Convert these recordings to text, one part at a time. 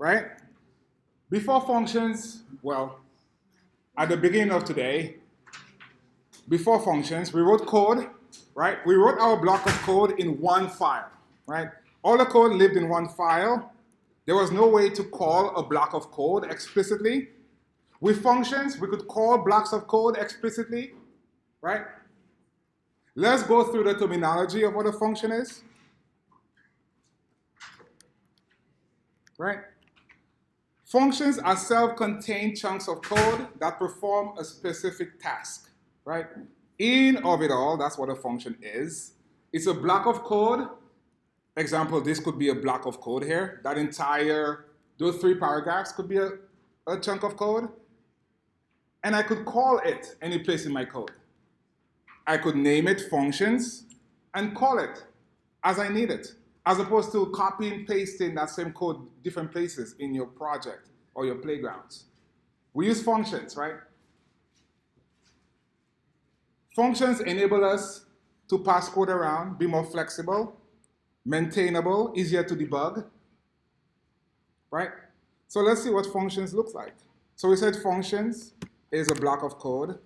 right? Before functions, well, at the beginning of today, before functions, we wrote code, right? We wrote our block of code in one file, right? All the code lived in one file. There was no way to call a block of code explicitly. With functions, we could call blocks of code explicitly, right? Let's go through the terminology of what a function is, right? Functions are self-contained chunks of code that perform a specific task, right? In of it all, that's what a function is. It's a block of code. Example, this could be a block of code here. Those 3 paragraphs could be a chunk of code. And I could call it any place in my code. I could name it functions and call it as I need it, as opposed to copying and pasting that same code different places in your project or your playgrounds. We use functions, right? Functions enable us to pass code around, be more flexible, maintainable, easier to debug, right? So let's see what functions look like. So we said functions is a block of code.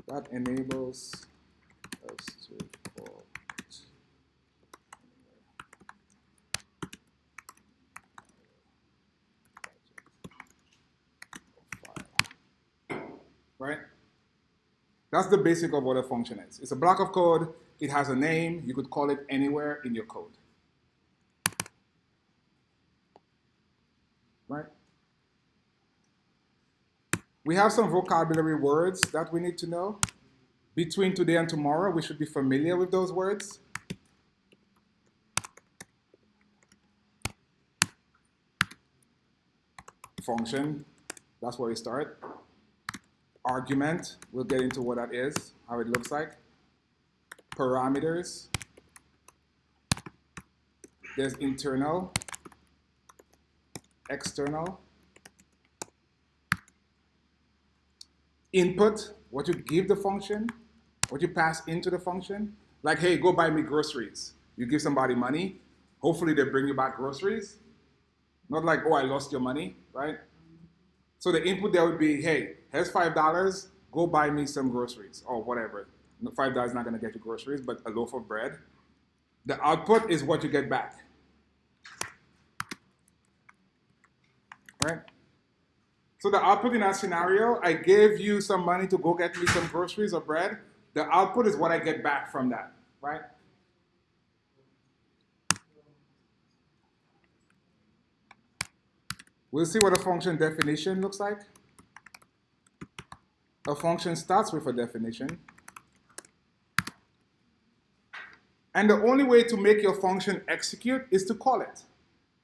That enables us to call it. Right? That's the basic of what a function is. It's a block of code. It has a name. You could call it anywhere in your code. Right? We have some vocabulary words that we need to know. Between today and tomorrow, we should be familiar with those words. Function, that's where we start. Argument, we'll get into what that is, how it looks like. Parameters. There's internal, external. Input, what you give the function, what you pass into the function. Like, hey, go buy me groceries. You give somebody money, hopefully they bring you back groceries. Not like, oh, I lost your money, right? So the input there would be, hey, here's $5, go buy me some groceries, or whatever. $5 is not gonna get you groceries, but a loaf of bread. The output is what you get back, right? So the output in that scenario, I gave you some money to go get me some groceries or bread. The output is what I get back from that, right? We'll see what a function definition looks like. A function starts with a definition. And the only way to make your function execute is to call it.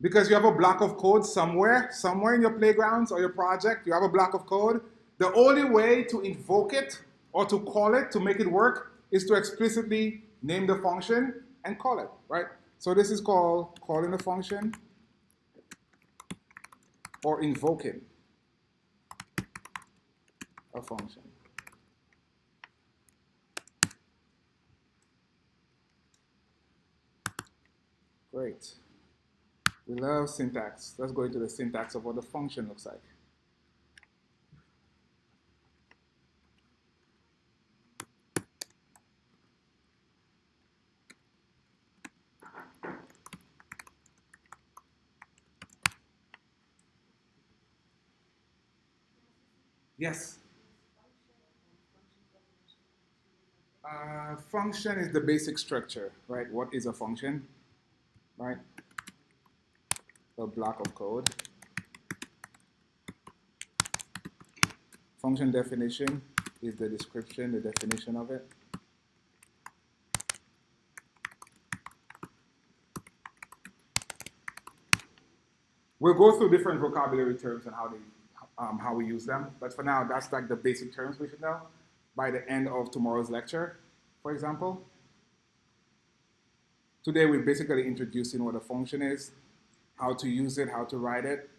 Because you have a block of code somewhere in your playgrounds or your project, you have a block of code. The only way to invoke it or to call it, to make it work, is to explicitly name the function and call it, right? So this is called calling a function or invoking a function. Great. We love syntax. Let's go into the syntax of what the function looks like. Yes? Function is the basic structure, right? What is a function, right? A block of code. Function definition is the description, the definition of it. We'll go through different vocabulary terms and how we use them, but for now, that's like the basic terms we should know by the end of tomorrow's lecture, for example. Today, we're basically introducing what a function is, how to use it, how to write it,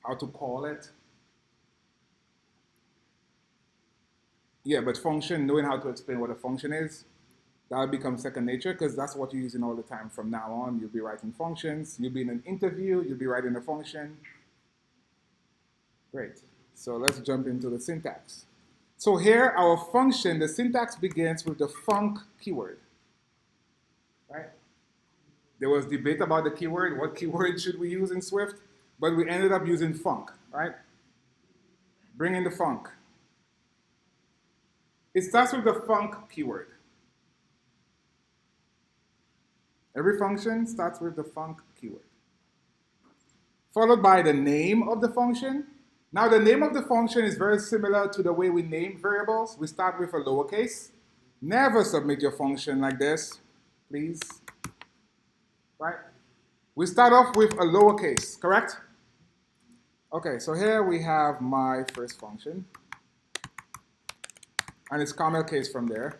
how to call it. Yeah, but function, knowing how to explain what a function is That'll become second nature because that's what you're using all the time from now on. You'll be writing functions. You'll be in an interview. You'll be writing a function. Great. So let's jump into the syntax. So here, our function, the syntax begins with the func keyword. Right? There was debate about the keyword. What keyword should we use in Swift? But we ended up using func, right? Bring in the func. It starts with the func keyword. Every function starts with the func keyword. Followed by the name of the function. Now the name of the function is very similar to the way we name variables. We start with a lowercase. Never submit your function like this, please. Right? We start off with a lowercase, correct? Okay, so here we have my first function. And it's camel case from there.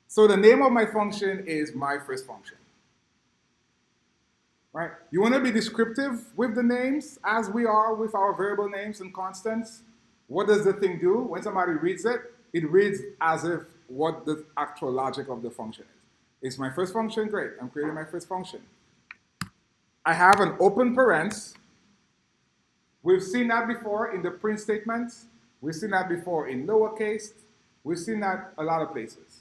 So the name of my function is my first function. Right? You want to be descriptive with the names as we are with our variable names and constants. What does the thing do? When somebody reads it, it reads as if what the actual logic of the function is. It's my first function, great. I'm creating my first function. I have an open parens. We've seen that before in the print statements. We've seen that before in lowercase. We've seen that a lot of places.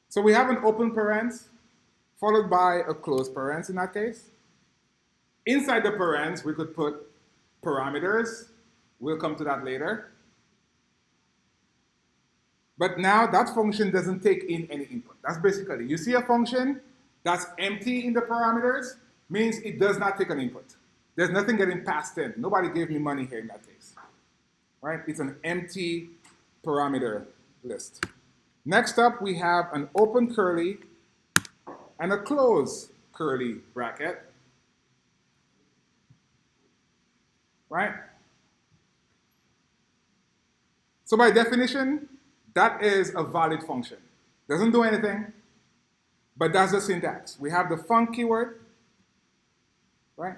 So we have an open parens followed by a closed parens in that case. Inside the parens, we could put parameters. We'll come to that later. But now that function doesn't take in any input. That's basically, you see a function that's empty in the parameters, means it does not take an input. There's nothing getting passed in. Nobody gave me money here in that case. Right? It's an empty parameter list. Next up, we have an open curly and a closed curly bracket. Right? So by definition, that is a valid function. Doesn't do anything, but that's the syntax. We have the func keyword, right?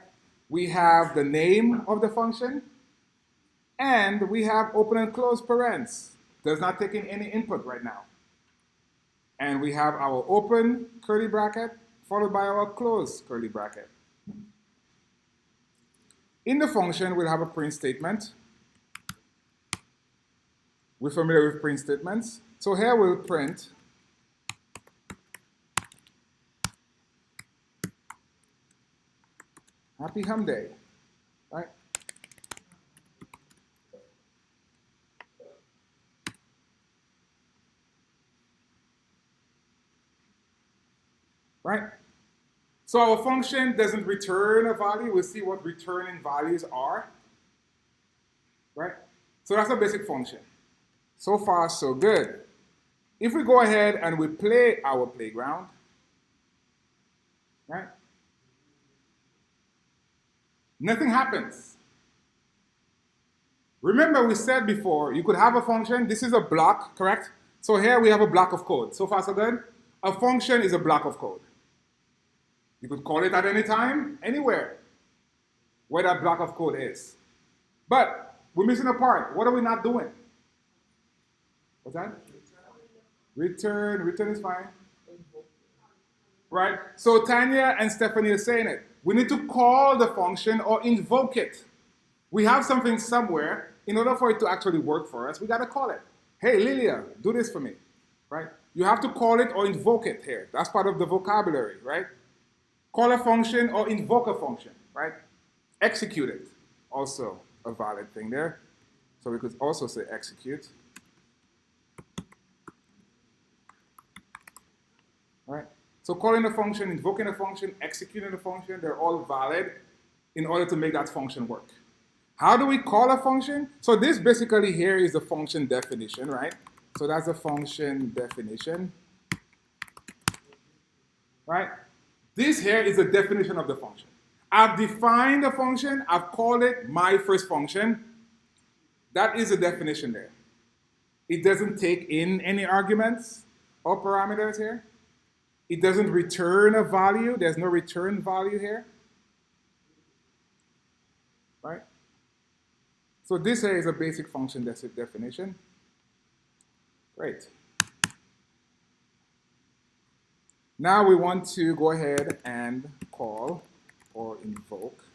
We have the name of the function, and we have open and close parens. Does not take in any input right now. And we have our open curly bracket followed by our closed curly bracket. In the function, we'll have a print statement. We're familiar with print statements. So here we'll print Happy Hum Day, right? Right? So our function doesn't return a value. We'll see what returning values are. Right? So that's a basic function. So far, so good. If we go ahead and we play our playground, right? Nothing happens. Remember we said before, you could have a function. This is a block, correct? So here we have a block of code. So far, so good. A function is a block of code. You could call it at any time, anywhere, where that block of code is. But we're missing a part. What are we not doing? What's that? Return. Return is fine. Right? So Tanya and Stephanie are saying it. We need to call the function or invoke it. We have something somewhere. In order for it to actually work for us, we got to call it. Hey, Lilia, do this for me. Right? You have to call it or invoke it here. That's part of the vocabulary, right? Call a function or invoke a function, right? Execute it. Also a valid thing there. So we could also say execute. Right? So calling a function, invoking a function, executing a function, they're all valid in order to make that function work. How do we call a function? So this basically here is the function definition, right? So that's the function definition. Right? This here is the definition of the function. I've defined the function. I've called it my first function. That is the definition there. It doesn't take in any arguments or parameters here. It doesn't return a value. There's no return value here. Right? So this here is a basic function definition. Great. Now we want to go ahead and call or invoke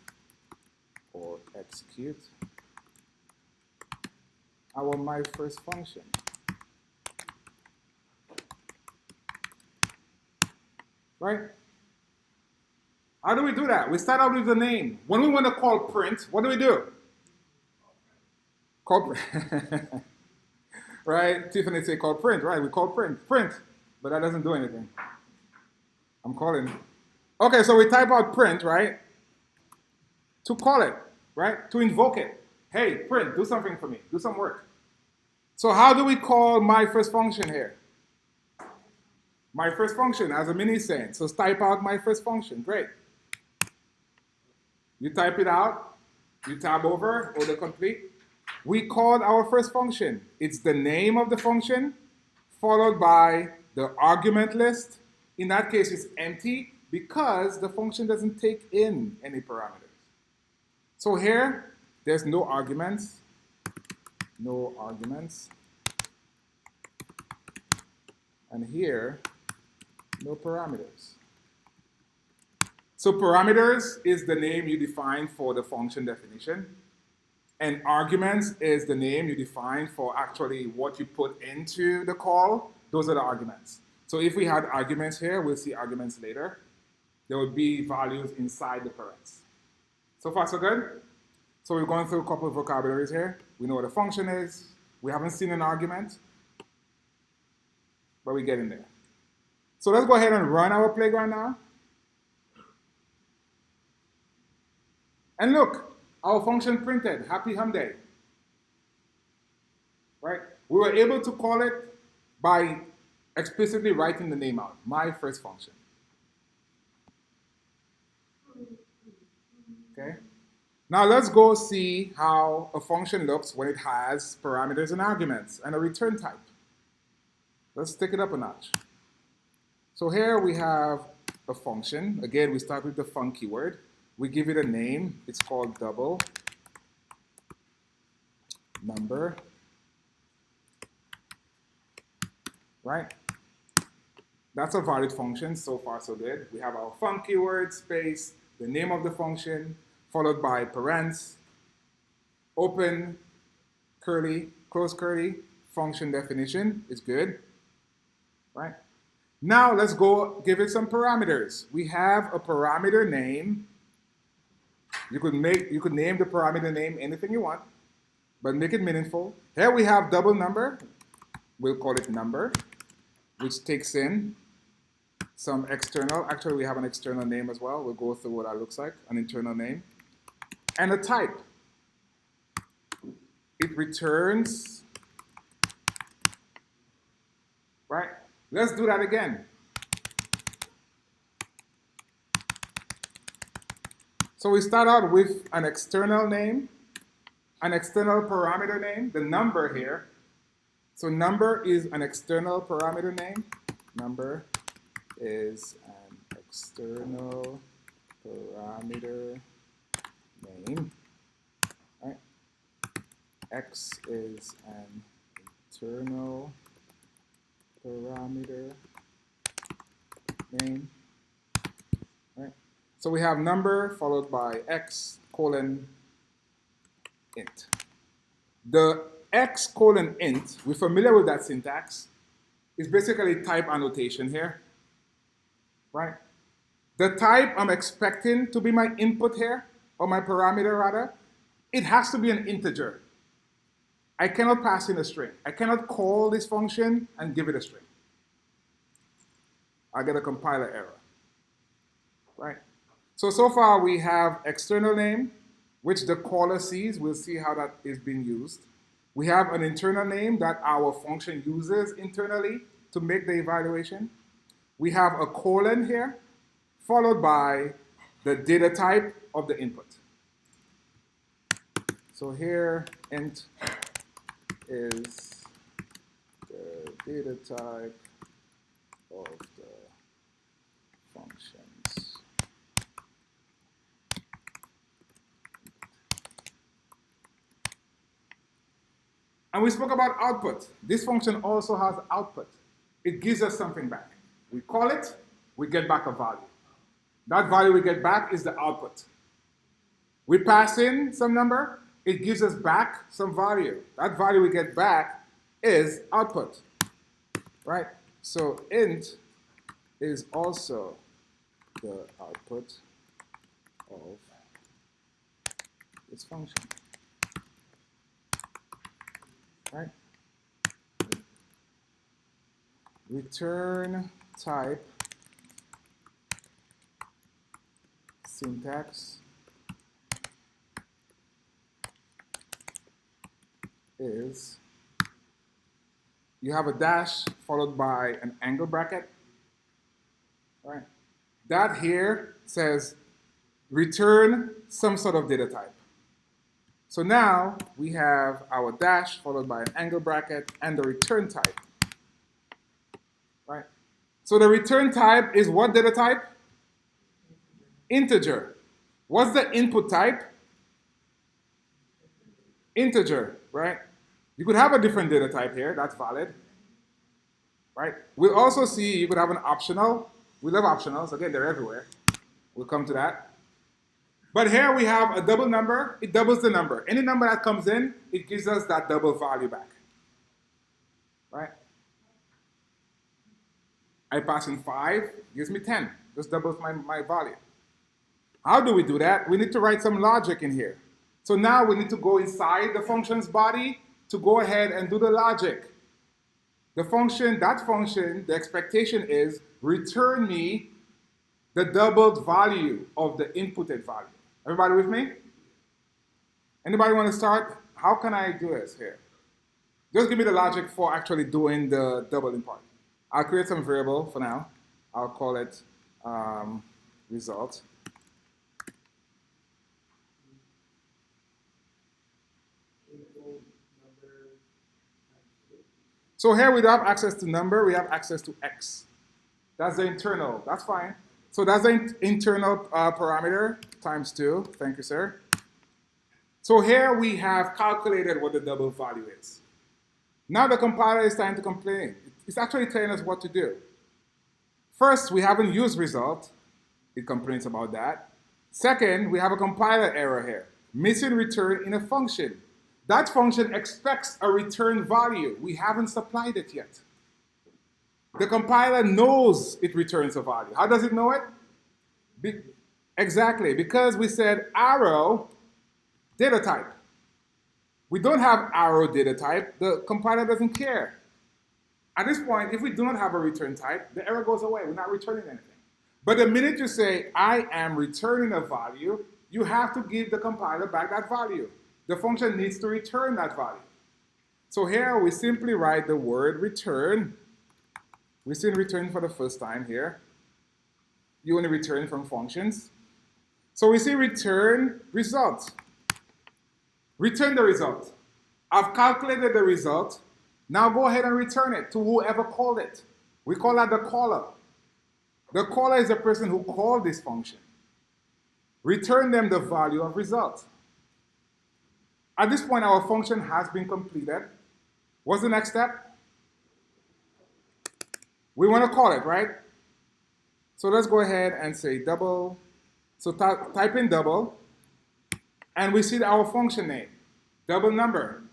or execute our my first function. Right? How do we do that? We start out with the name. When we want to call print, what do? Call print. Right? Tiffany say call print, right? We call print. Print. But that doesn't do anything. I'm calling. Okay, so we type out print, right? To call it, right? To invoke it. Hey, print, do something for me. Do some work. So how do we call my first function here? My first function as a mini saying. So type out my first function. Great. You type it out. You tab over, autocomplete. We called our first function. It's the name of the function followed by the argument list. In that case, it's empty because the function doesn't take in any parameters. So here, there's no arguments. No arguments. And here, no parameters. So parameters is the name you define for the function definition. And arguments is the name you define for actually what you put into the call. Those are the arguments. So if we had arguments here, we'll see arguments later. There would be values inside the parents. So far, so good? So we're going through a couple of vocabularies here. We know what a function is. We haven't seen an argument, but we're getting there. So let's go ahead and run our playground now. And look, our function printed, happy hum day. Right? We were able to call it by explicitly writing the name out, my first function. Okay? Now let's go see how a function looks when it has parameters and arguments and a return type. Let's take it up a notch. So here we have a function. Again, we start with the fun keyword. We give it a name. It's called double number. Right? That's a valid function. So far, so good. We have our fun keyword, space, the name of the function, followed by parens, open curly, close curly, function definition is good. Right? Now let's go give it some parameters. We have a parameter name. You could name the parameter name anything you want, but make it meaningful. Here we have double number. We'll call it number, which takes in some external. Actually, we have an external name as well. We'll go through what that looks like, an internal name. And a type. It returns, right? Let's do that again. So we start out with an external name, an external parameter name, the number here. So number is an external parameter name. Number is an external parameter name. Right? X is an internal parameter name. Right? So we have number followed by x colon int. The x colon int, we're familiar with that syntax, is basically type annotation here. Right? The type I'm expecting to be my input here, or my parameter rather, it has to be an integer. I cannot pass in a string. I cannot call this function and give it a string. I get a compiler error. Right? So far we have external name, which the caller sees. We'll see how that is being used. We have an internal name that our function uses internally to make the evaluation. We have a colon here, followed by the data type of the input. So here, int is the data type of the functions. And we spoke about output. This function also has output. It gives us something back. We call it, we get back a value. That value we get back is the output. We pass in some number, it gives us back some value. That value we get back is output, right? So int is also the output of this function, right? Return type syntax is you have a dash followed by an angle bracket, right? That here says return some sort of data type. So now we have our dash followed by an angle bracket and the return type, right? So the return type is what data type? Integer. What's the input type? Integer, right? You could have a different data type here, that's valid, right? We'll also see you could have an optional. We love optionals, again, they're everywhere. We'll come to that. But here we have a double number, it doubles the number. Any number that comes in, it gives us that double value back, right? I pass in 5, gives me 10, just doubles my value. How do we do that? We need to write some logic in here. So now we need to go inside the function's body to go ahead and do the logic. The function, the expectation is return me the doubled value of the inputted value. Everybody with me? Anybody want to start? How can I do this here? Just give me the logic for actually doing the doubling part. I'll create some variable for now. I'll call it result. So here we don't have access to number, we have access to x. That's the internal, that's fine. So that's the internal parameter times 2, thank you, sir. So here we have calculated what the double value is. Now the compiler is starting to complain. It's actually telling us what to do. First, we haven't used result. It complains about that. Second, we have a compiler error here. Missing return in a function. That function expects a return value. We haven't supplied it yet. The compiler knows it returns a value. How does it know it? Exactly, because we said arrow data type. We don't have arrow data type. The compiler doesn't care. At this point, if we do not have a return type, the error goes away. We're not returning anything. But the minute you say, I am returning a value, you have to give the compiler back that value. The function needs to return that value. So here we simply write the word return. We see return for the first time here. You only return from functions. So we see return result. Return the result. I've calculated the result. Now go ahead and return it to whoever called it. We call that the caller. The caller is the person who called this function. Return them the value of result. At this point, our function has been completed. What's the next step? We want to call it, right? So let's go ahead and say double. So type in double, and we see our function name, double number.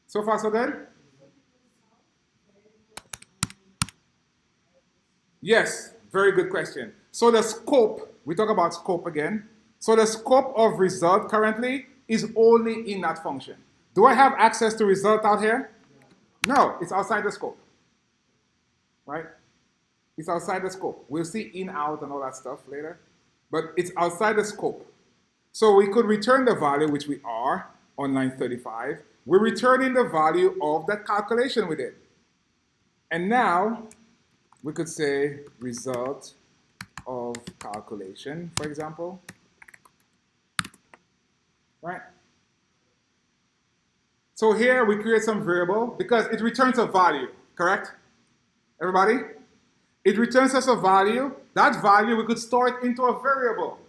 So far, so good? Yes, very good question. So the scope, we talk about scope again. So the scope of result currently is only in that function. Do I have access to result out here? No, it's outside the scope, right? It's outside the scope. We'll see in, out, and all that stuff later, but it's outside the scope. So we could return the value, which we are, on line 35. We're returning the value of that calculation we did. And now, we could say result of calculation, for example. Right? So here we create some variable because it returns a value, correct? Everybody? It returns us a value. That value, we could store it into a variable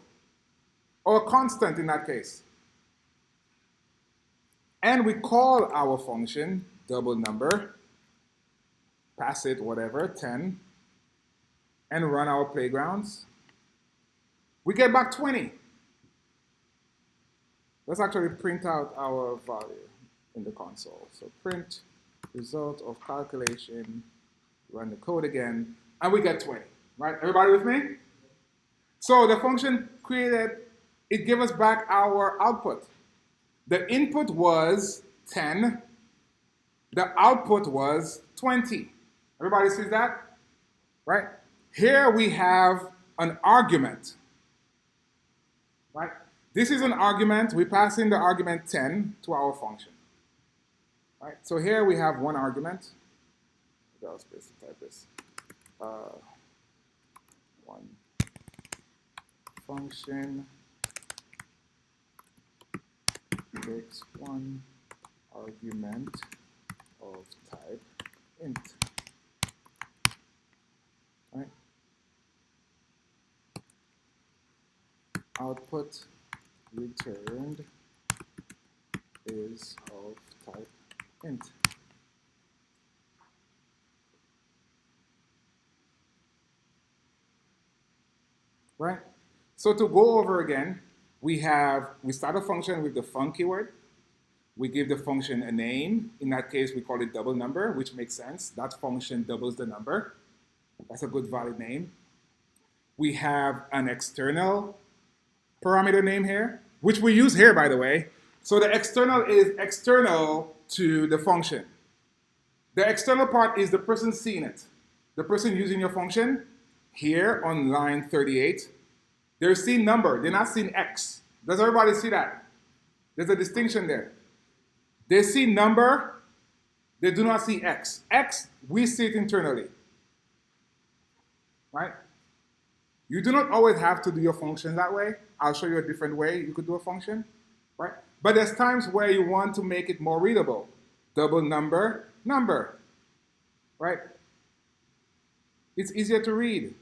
or a constant in that case. And we call our function double number, pass it whatever, 10. and run our playgrounds, we get back 20. Let's actually print out our value in the console. So print result of calculation, run the code again, and we get 20, right? Everybody with me? So the function created, it gave us back our output. The input was 10, the output was 20. Everybody sees that? Right? Here we have an argument, right? This is an argument. We pass in the argument 10 to our function, right? So here we have one argument. I'll space to type this. One function takes one argument of type int. Right? Output returned is of type int. Right? So to go over again, we start a function with the func keyword. We give the function a name. In that case, we call it double number, which makes sense. That function doubles the number. That's a good valid name. We have an external parameter name here, which we use here, by the way. So the external is external to the function. The external part is the person seeing it. The person using your function here on line 38, they're seeing number. They're not seeing X. Does everybody see that? There's a distinction there. They see number. They do not see X. X, we see it internally. Right? You do not always have to do your function that way. I'll show you a different way you could do a function. Right? But there's times where you want to make it more readable. Double number, number. Right? It's easier to read.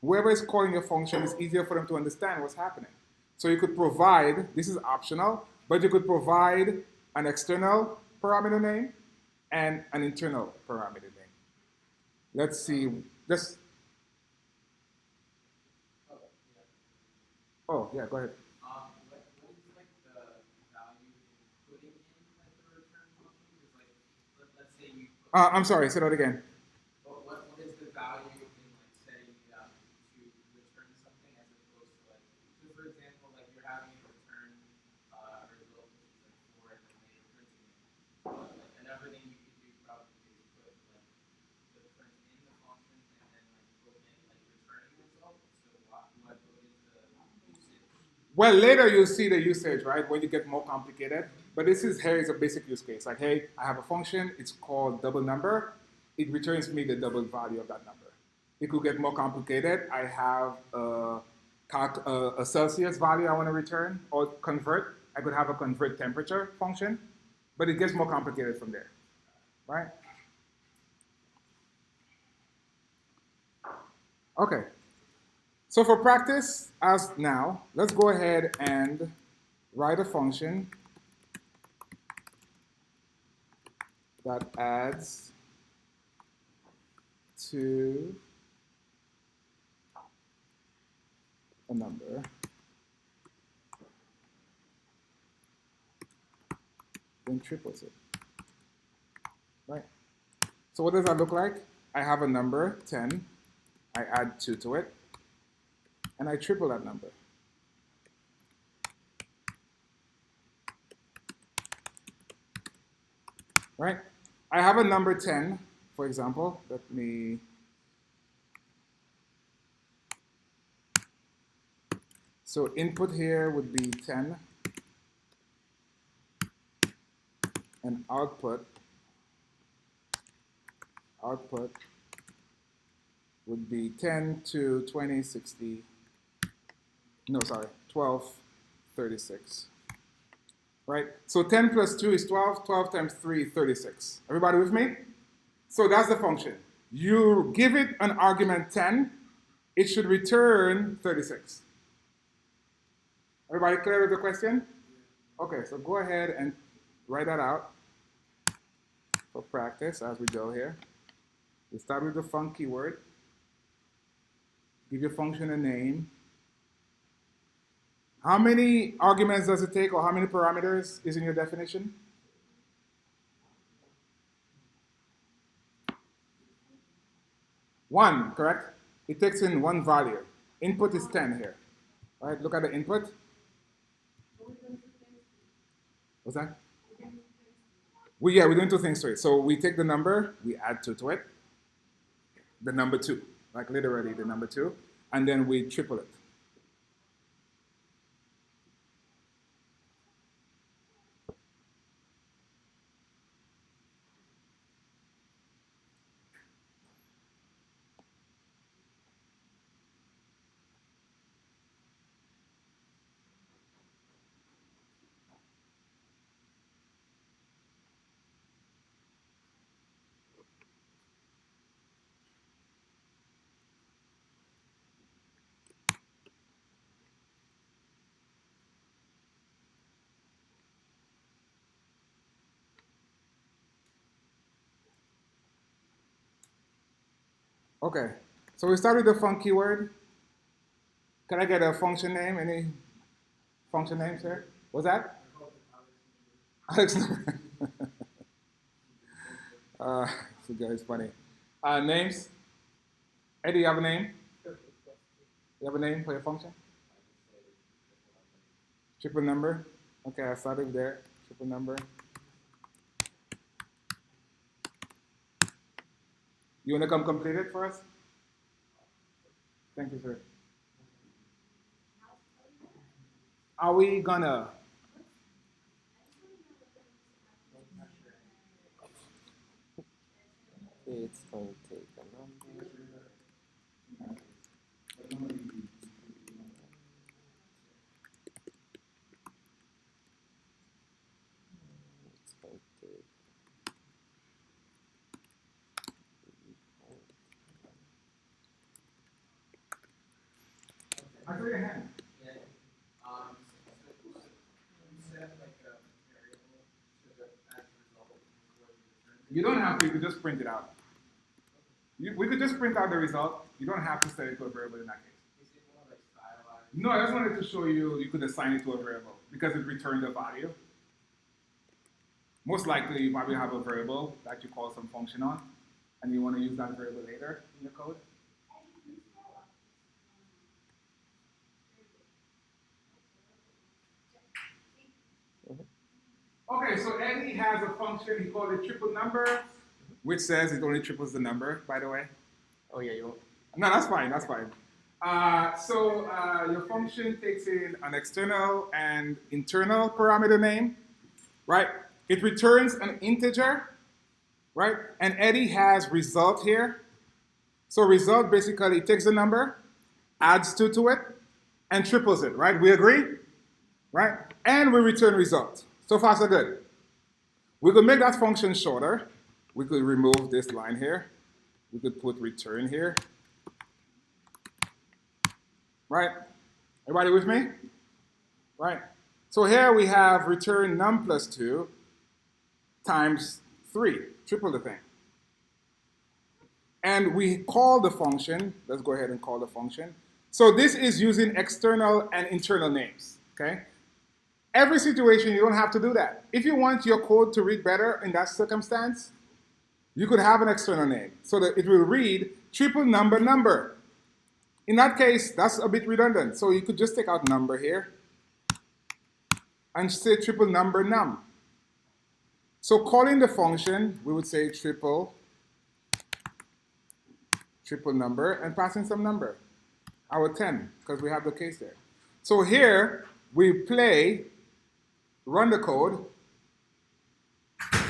Whoever is calling your function, it's easier for them to understand what's happening. So you could provide, this is optional, but you could provide an external parameter name and an internal parameter name. Let's see, just, oh yeah, go ahead. What is like the value in putting in like the return function? Because like let's say you. I'm sorry, say that again. What is the value in like setting it up to return something as opposed to like, so for example, like you're having a return a result which is like 4 and then later printing it. Like another thing you could do probably is put like the print in the function and then like put in like returning result. So what is the usage? Well, later you'll see the usage, right, when you get more complicated. But this is here is a basic use case. Like, hey, I have a function. It's called double number. It returns me the double value of that number. It could get more complicated. I have a Celsius value I want to return or convert. I could have a convert temperature function. But it gets more complicated from there, right? Okay. So for practice, as now, let's go ahead and write a function that adds to a number then triples it, right? So what does that look like? I have a number, 10. I add 2 to it, and I triple that number. Right? I have a number 10, for example. Let me... So input here would be 10, and output would be 10 to 20, 60, no, sorry, 12, 36. Right? So 10 plus 2 is 12. 12 times 3, 36. Everybody with me? So that's the function. You give it an argument 10, it should return 36. Everybody clear with the question? Okay, so go ahead and write that out for practice as we go here. We start with the func keyword. Give your function a name. How many arguments does it take, or how many parameters is in your definition? One, correct? It takes in one value. Input is 10 here. Right? Look at the input. What's that? We're doing two things to it. So we take the number, we add 2 to it, the number 2, like literally the number 2, and then we triple it. Okay, so we start with the func keyword. Can I get a function name? Any function names here? What's that? Alex. This guy is funny. Names? Eddie, you have a name? You have a name for your function? Triple number. Okay, I started there. Triple number. You want to come complete it for us? Thank you, sir. Are we gonna? It's going to take a number. It's going to take I threw your hand. Yeah. You set like a variable to the as a result before you return it. You don't have to. You could just print it out. We could just print out the result. You don't have to set it to a variable in that case. Is it more like stylized? No, I just wanted to show you you could assign it to a variable because it returned a value. Most likely, you probably have a variable that you call some function on, and you want to use that variable later in your code. Okay, so Eddie has a function, he called it triple number, which says it only triples the number, by the way. Oh yeah, you. No, that's fine, that's fine. So your function takes in an external and internal parameter name, right? It returns an integer, right? And Eddie has result here. So result basically takes the number, adds 2 to it, and triples it, right? We agree? Right? And we return result. So far, so good. We could make that function shorter. We could remove this line here. We could put return here. Right? Everybody with me? Right? So here we have return num plus 2 times 3, triple the thing. And we call the function, let's go ahead and call the function. So this is using external and internal names, okay? Every situation, you don't have to do that. If you want your code to read better in that circumstance, you could have an external name so that it will read triple number number. In that case, that's a bit redundant. So you could just take out number here and say triple number num. So calling the function, we would say triple number and passing some number. Our 10, because we have the case there. So here, we play, run the code,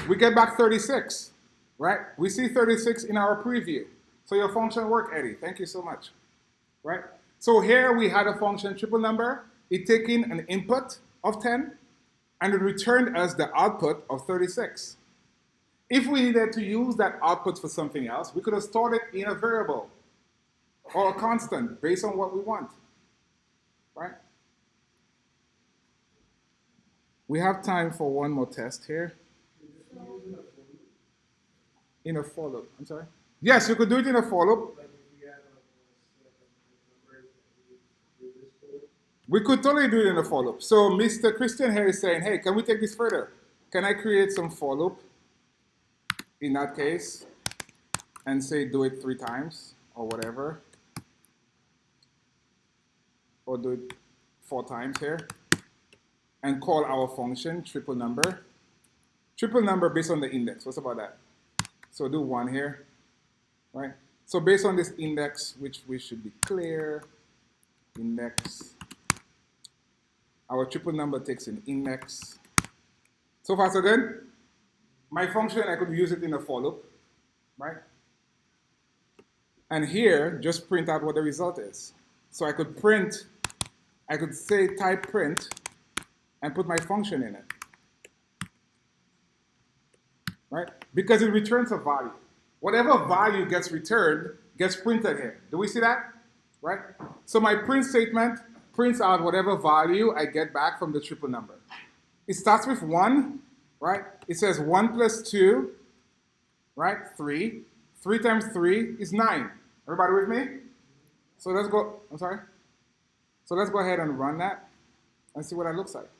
we get back 36, right? We see 36 in our preview. So your function worked, Eddie. Thank you so much, right? So here we had a function triple number. It taking an input of 10, and it returned us the output of 36. If we needed to use that output for something else, we could have stored it in a variable or a constant based on what we want, right? We have time for one more test here. In a for loop, I'm sorry? Yes, you could do it in a for loop. We could totally do it in a for loop. So Mr. Christian here is saying, hey, can we take this further? Can I create some for loop in that case and say do it 3 times or whatever? Or do it 4 times here and call our function triple number. Triple number based on the index. What's about that? So do 1 here, right? So based on this index, which we should declare, index, our triple number takes an index. So far so good? My function, I could use it in a for loop, right? And here, just print out what the result is. So I could print, I could say type print and put my function in it, right? Because it returns a value. Whatever value gets returned gets printed here. Do we see that? Right? So my print statement prints out whatever value I get back from the triple number. It starts with 1, right? It says 1 plus 2, right? 3. 3 times 3 is 9. Everybody with me? So let's go, I'm sorry? So let's go ahead and run that and see what that looks like.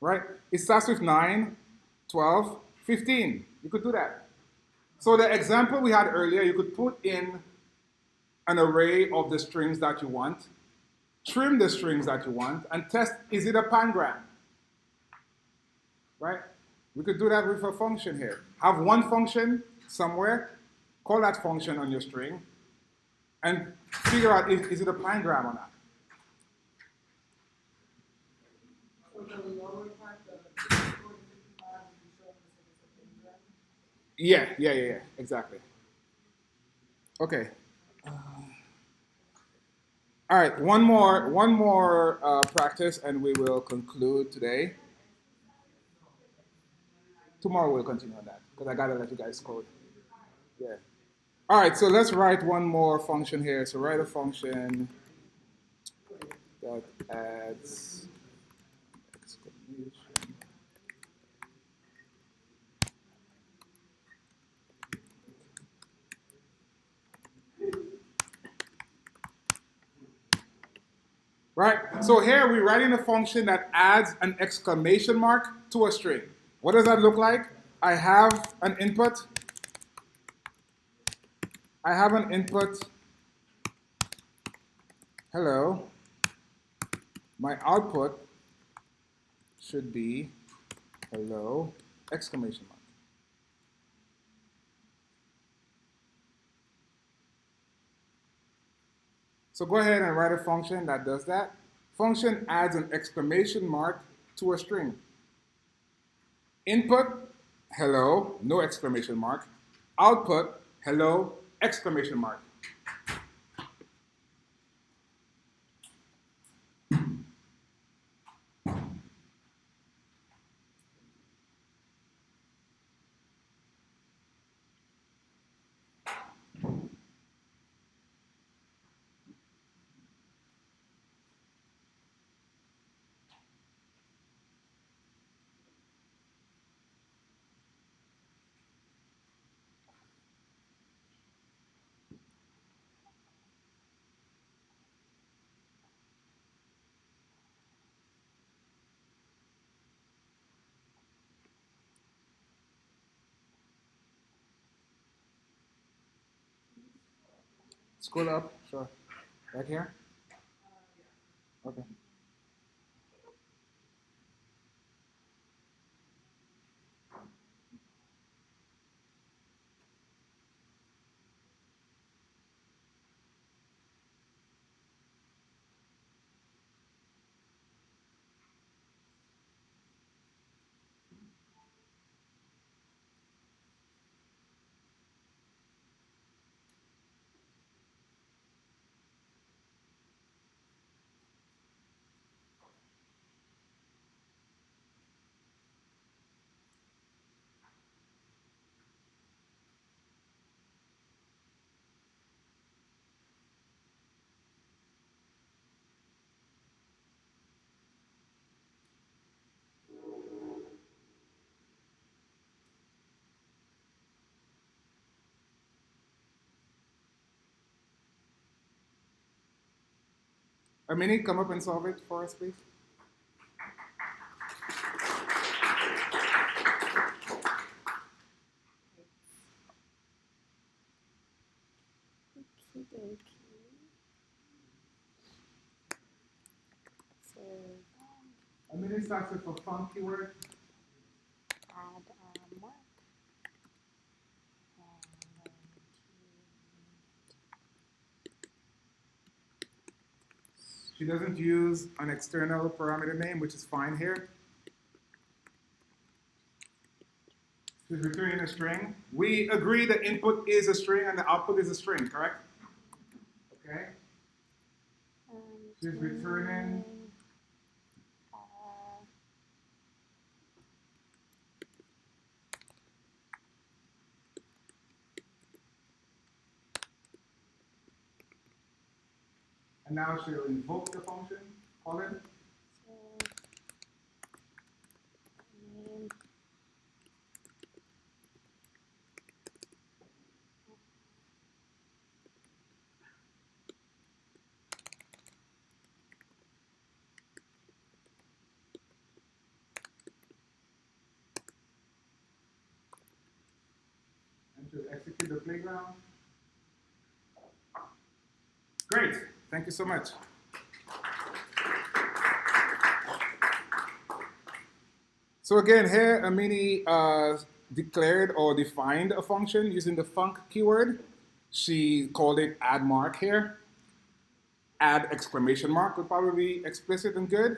Right? It starts with 9, 12, 15. You could do that. So the example we had earlier, you could put in an array of the strings that you want, trim the strings that you want, and test, is it a pangram? Right? We could do that with a function here. Have one function somewhere, call that function on your string, and figure out is it a pangram or not. So the lower part, the 54 to 55, you show us if it's a pangram? Yeah, exactly. Okay. All right, one more practice, and we will conclude today. Tomorrow we'll continue on that because I gotta let you guys code. Yeah. All right, so let's write one more function here. So write a function that adds exclamation. Right? So here we're writing a function that adds an exclamation mark to a string. What does that look like? I have an input. Hello. My output should be hello, exclamation mark. So go ahead and write a function that does that. Function adds an exclamation mark to a string. Input, hello, no exclamation mark. Output, hello, exclamation mark. Scroll up, sure. Right here? Okay. Amini, come up and solve it for us, please. Okie dokie. So Amini starts with a funky keyword. add mark. And then She doesn't use an external parameter name, which is fine here. She's returning a string. We agree the input is a string and the output is a string, correct? Okay. She's returning. uh, And now she'll invoke the function, call it. so name And she'll execute the playground. Great. Thank you so much. So again, here Amini declared or defined a function using the func keyword. She called it add mark here. Add exclamation mark would probably be explicit and good.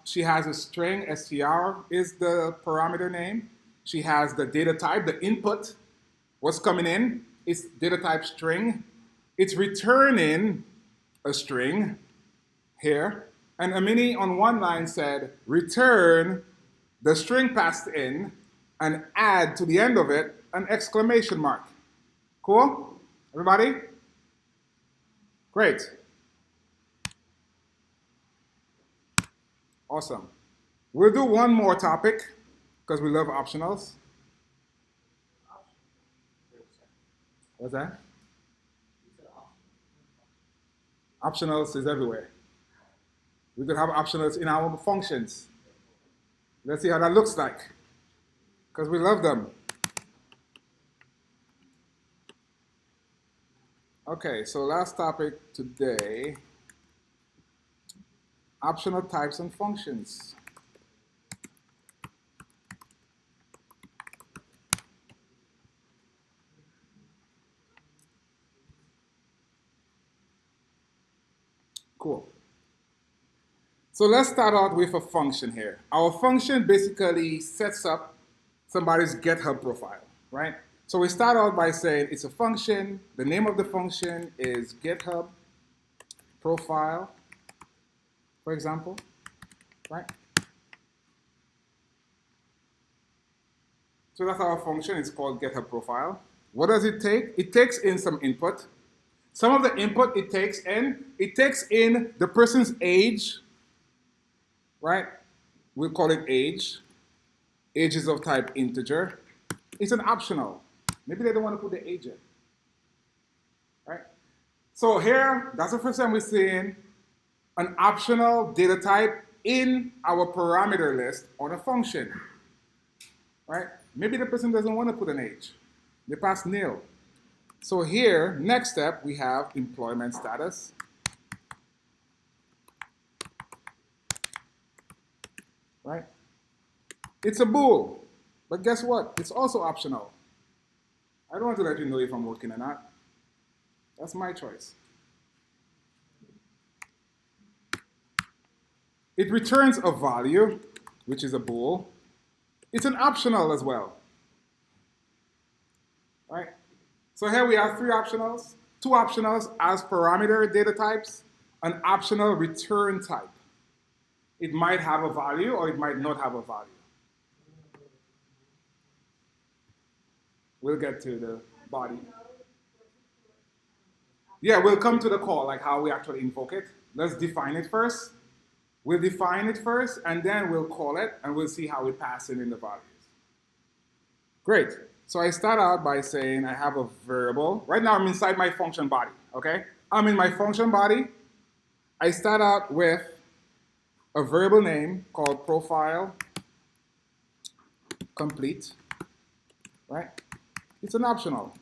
She has a string, str is the parameter name. She has the data type, the input, what's coming in is data type string. It's returning a string here. And Amini on one line said, return the string passed in and add to the end of it an exclamation mark. Cool? Everybody? Great. Awesome. We'll do one more topic because we love optionals. What's that? Optionals is everywhere. We could have optionals in our functions. Let's see how that looks like, because we love them. Okay, so last topic today, optional types and functions. Cool. So let's start out with a function here. Our function basically sets up somebody's GitHub profile, right? So we start out by saying it's a function. The name of the function is GitHub profile, for example, right? So that's our function. It's called GitHub profile. What does it take? It takes in some input. Some of the input it takes in the person's age, right? We'll call it age. Age is of type integer. It's an optional. Maybe they don't want to put the age in, right? So here, that's the first time we're seeing an optional data type in our parameter list on a function, right? Maybe the person doesn't want to put an age. They pass nil. So here, next step, we have employment status. Right? It's a bool, but guess what? It's also optional. I don't want to let you know if I'm working or not. That's my choice. It returns a value, which is a bool. It's an optional as well. Right? So here we have three optionals, two optionals as parameter data types, an optional return type. It might have a value or it might not have a value. We'll get to the body. Yeah, we'll come to the call, like how we actually invoke it. Let's define it first. We'll define it first, and then we'll call it, and we'll see how we pass it in the values. Great. So I start out by saying I have a variable. Right now I'm inside my function body, okay? I'm in my function body. I start out with a variable name called profile complete, right? It's an optional,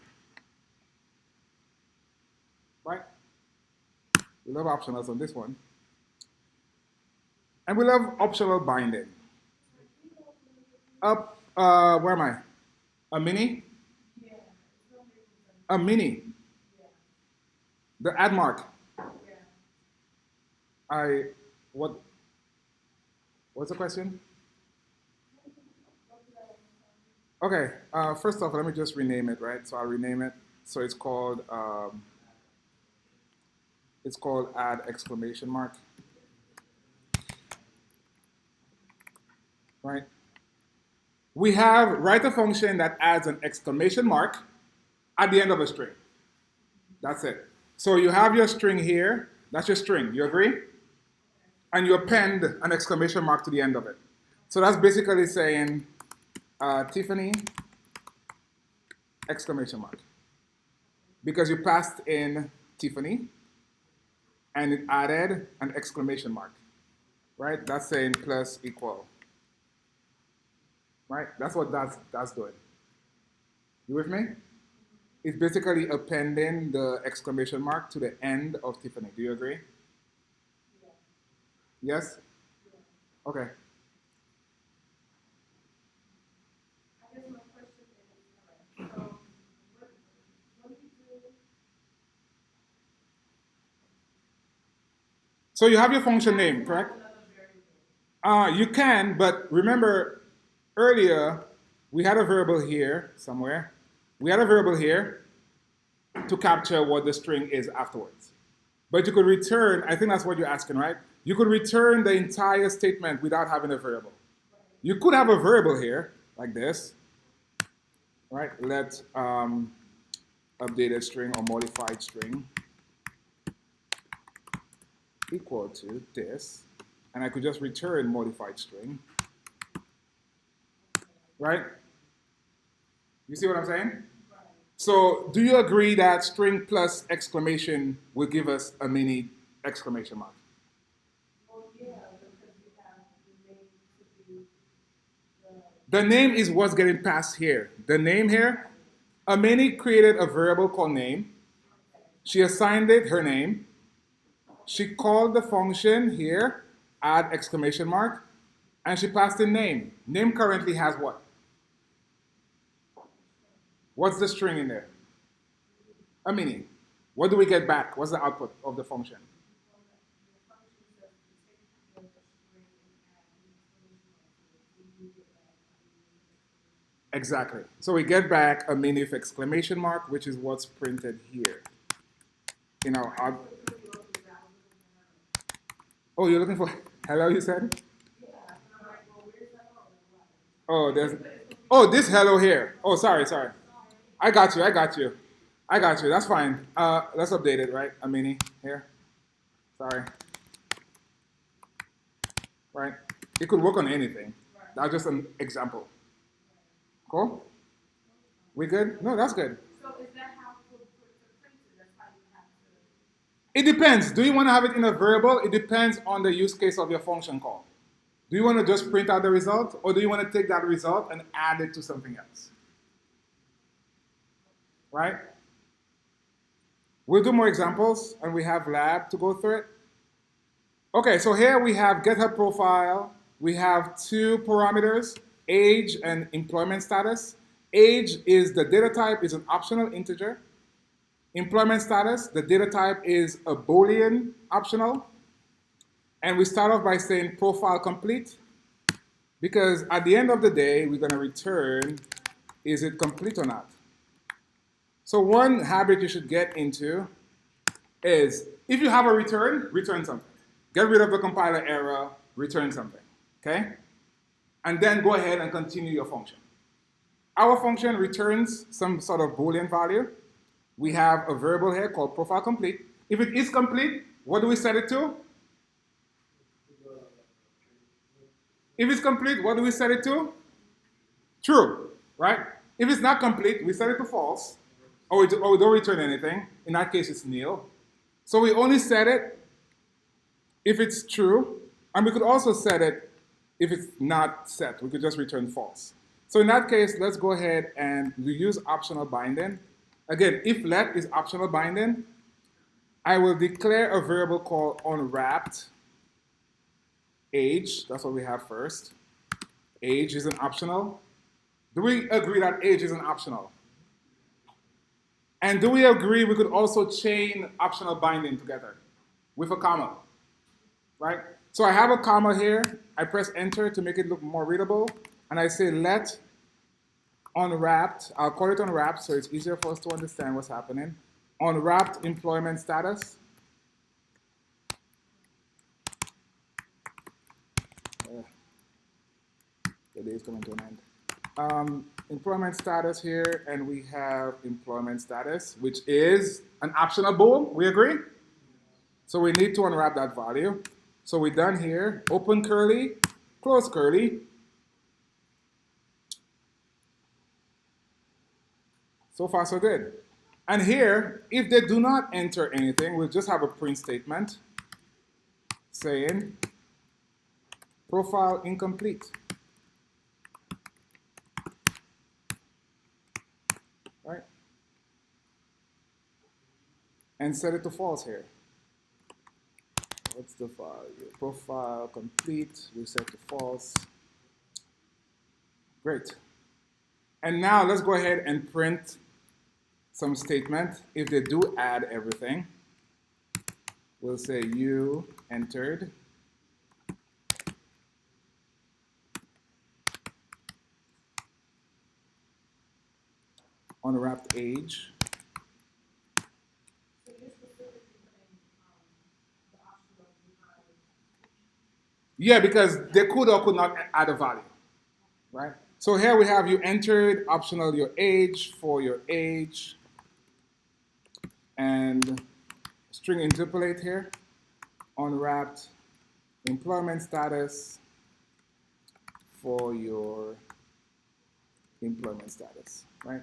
right? We love optionals on this one. And we love optional binding. Up, where am I? A mini? A mini. The add mark. What's the question? Okay, first off, let me just rename it, right? So I'll rename it. So it's called add exclamation mark, right? We have write a function that adds an exclamation mark at the end of a string. That's it. So you have your string here. That's your string. You agree? And you append an exclamation mark to the end of it. So that's basically saying Tiffany exclamation mark. Because you passed in Tiffany and it added an exclamation mark. Right? That's saying plus equal. Right? That's what that's doing. You with me? It's basically appending the exclamation mark to the end of Tiffany. Do you agree? Yes? Okay. I guess my question is, so what do you do? So you have your function name, correct? You can, but remember earlier we had a variable here somewhere. We had a variable here to capture what the string is afterwards. But you could return, I think that's what you're asking, right? You could return the entire statement without having a variable. You could have a variable here, like this, right? Let updated string or modified string equal to this, and I could just return modified string, right? You see what I'm saying? So do you agree that string plus exclamation will give us a mini exclamation mark? Well, yeah, because you have the name to be The name is what's getting passed here. The name here, Amini created a variable called name. She assigned it her name. She called the function here, add exclamation mark, and she passed in name. Name currently has what? What's the string in there? Amini. What do we get back? What's the output of the function? Exactly. So we get back a mini with exclamation mark, which is what's printed here. You know, oh, you're looking for hello, you said? Oh, this hello here. Oh, sorry. I got you. That's fine. Let's update it, right? A mini here. Sorry. Right? It could work on anything. That's just an example. Cool? We good? No, that's good. So is that how to print it? That's how you have to. It depends. Do you want to have it in a variable? It depends on the use case of your function call. Do you want to just print out the result, or do you want to take that result and add it to something else? Right? We'll do more examples, and we have lab to go through it. Okay, so here we have GitHub profile. We have two parameters, age and employment status. Age is the data type is an optional integer. Employment status, the data type is a Boolean optional. And we start off by saying profile complete, because at the end of the day, we're going to return, is it complete or not? So one habit you should get into is, if you have a return, return something. Get rid of the compiler error, return something, okay? And then go ahead and continue your function. Our function returns some sort of Boolean value. We have a variable here called profile complete. If it is complete, what do we set it to? If it's complete, what do we set it to? True, right? If it's not complete, we set it to false, or we don't return anything. In that case, it's nil. So we only set it if it's true, and we could also set it if it's not set, we could just return false. So in that case, let's go ahead and we use optional binding. Again, if let is optional binding, I will declare a variable called unwrapped age. That's what we have first. Age is an optional. Do we agree that age is an optional? And do we agree we could also chain optional binding together with a comma? Right? So I have a comma here. I press enter to make it look more readable. And I say let unwrapped. I'll call it unwrapped so it's easier for us to understand what's happening. Unwrapped employment status. The day is coming to an end. Employment status here, and we have employment status, which is an optional bool. We agree? So we need to unwrap that value. So we're done here. Open curly, close curly. So far, so good. And here, if they do not enter anything, we'll just have a print statement saying profile incomplete. Right? And set it to false here. What's the value? Profile complete, we set to false. Great. And now let's go ahead and print some statement. If they do add everything, we'll say you entered unwrapped age. So you're specifically putting, the optional behind. Yeah, because they could or could not add a value, right? So here we have you entered optional your age for your age and string interpolate here, unwrapped employment status for your employment status, right?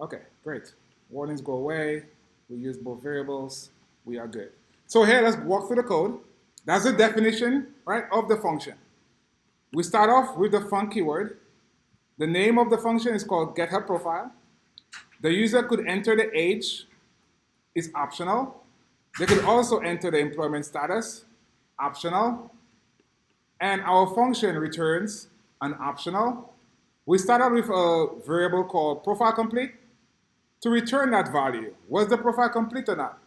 Okay, great. Warnings go away. We use both variables. We are good. So here, let's walk through the code. That's the definition, right, of the function. We start off with the func keyword. The name of the function is called getHelpProfile. The user could enter the age, it's optional. They could also enter the employment status, optional. And our function returns an optional. We start out with a variable called profile complete to return that value. Was the profile complete or not?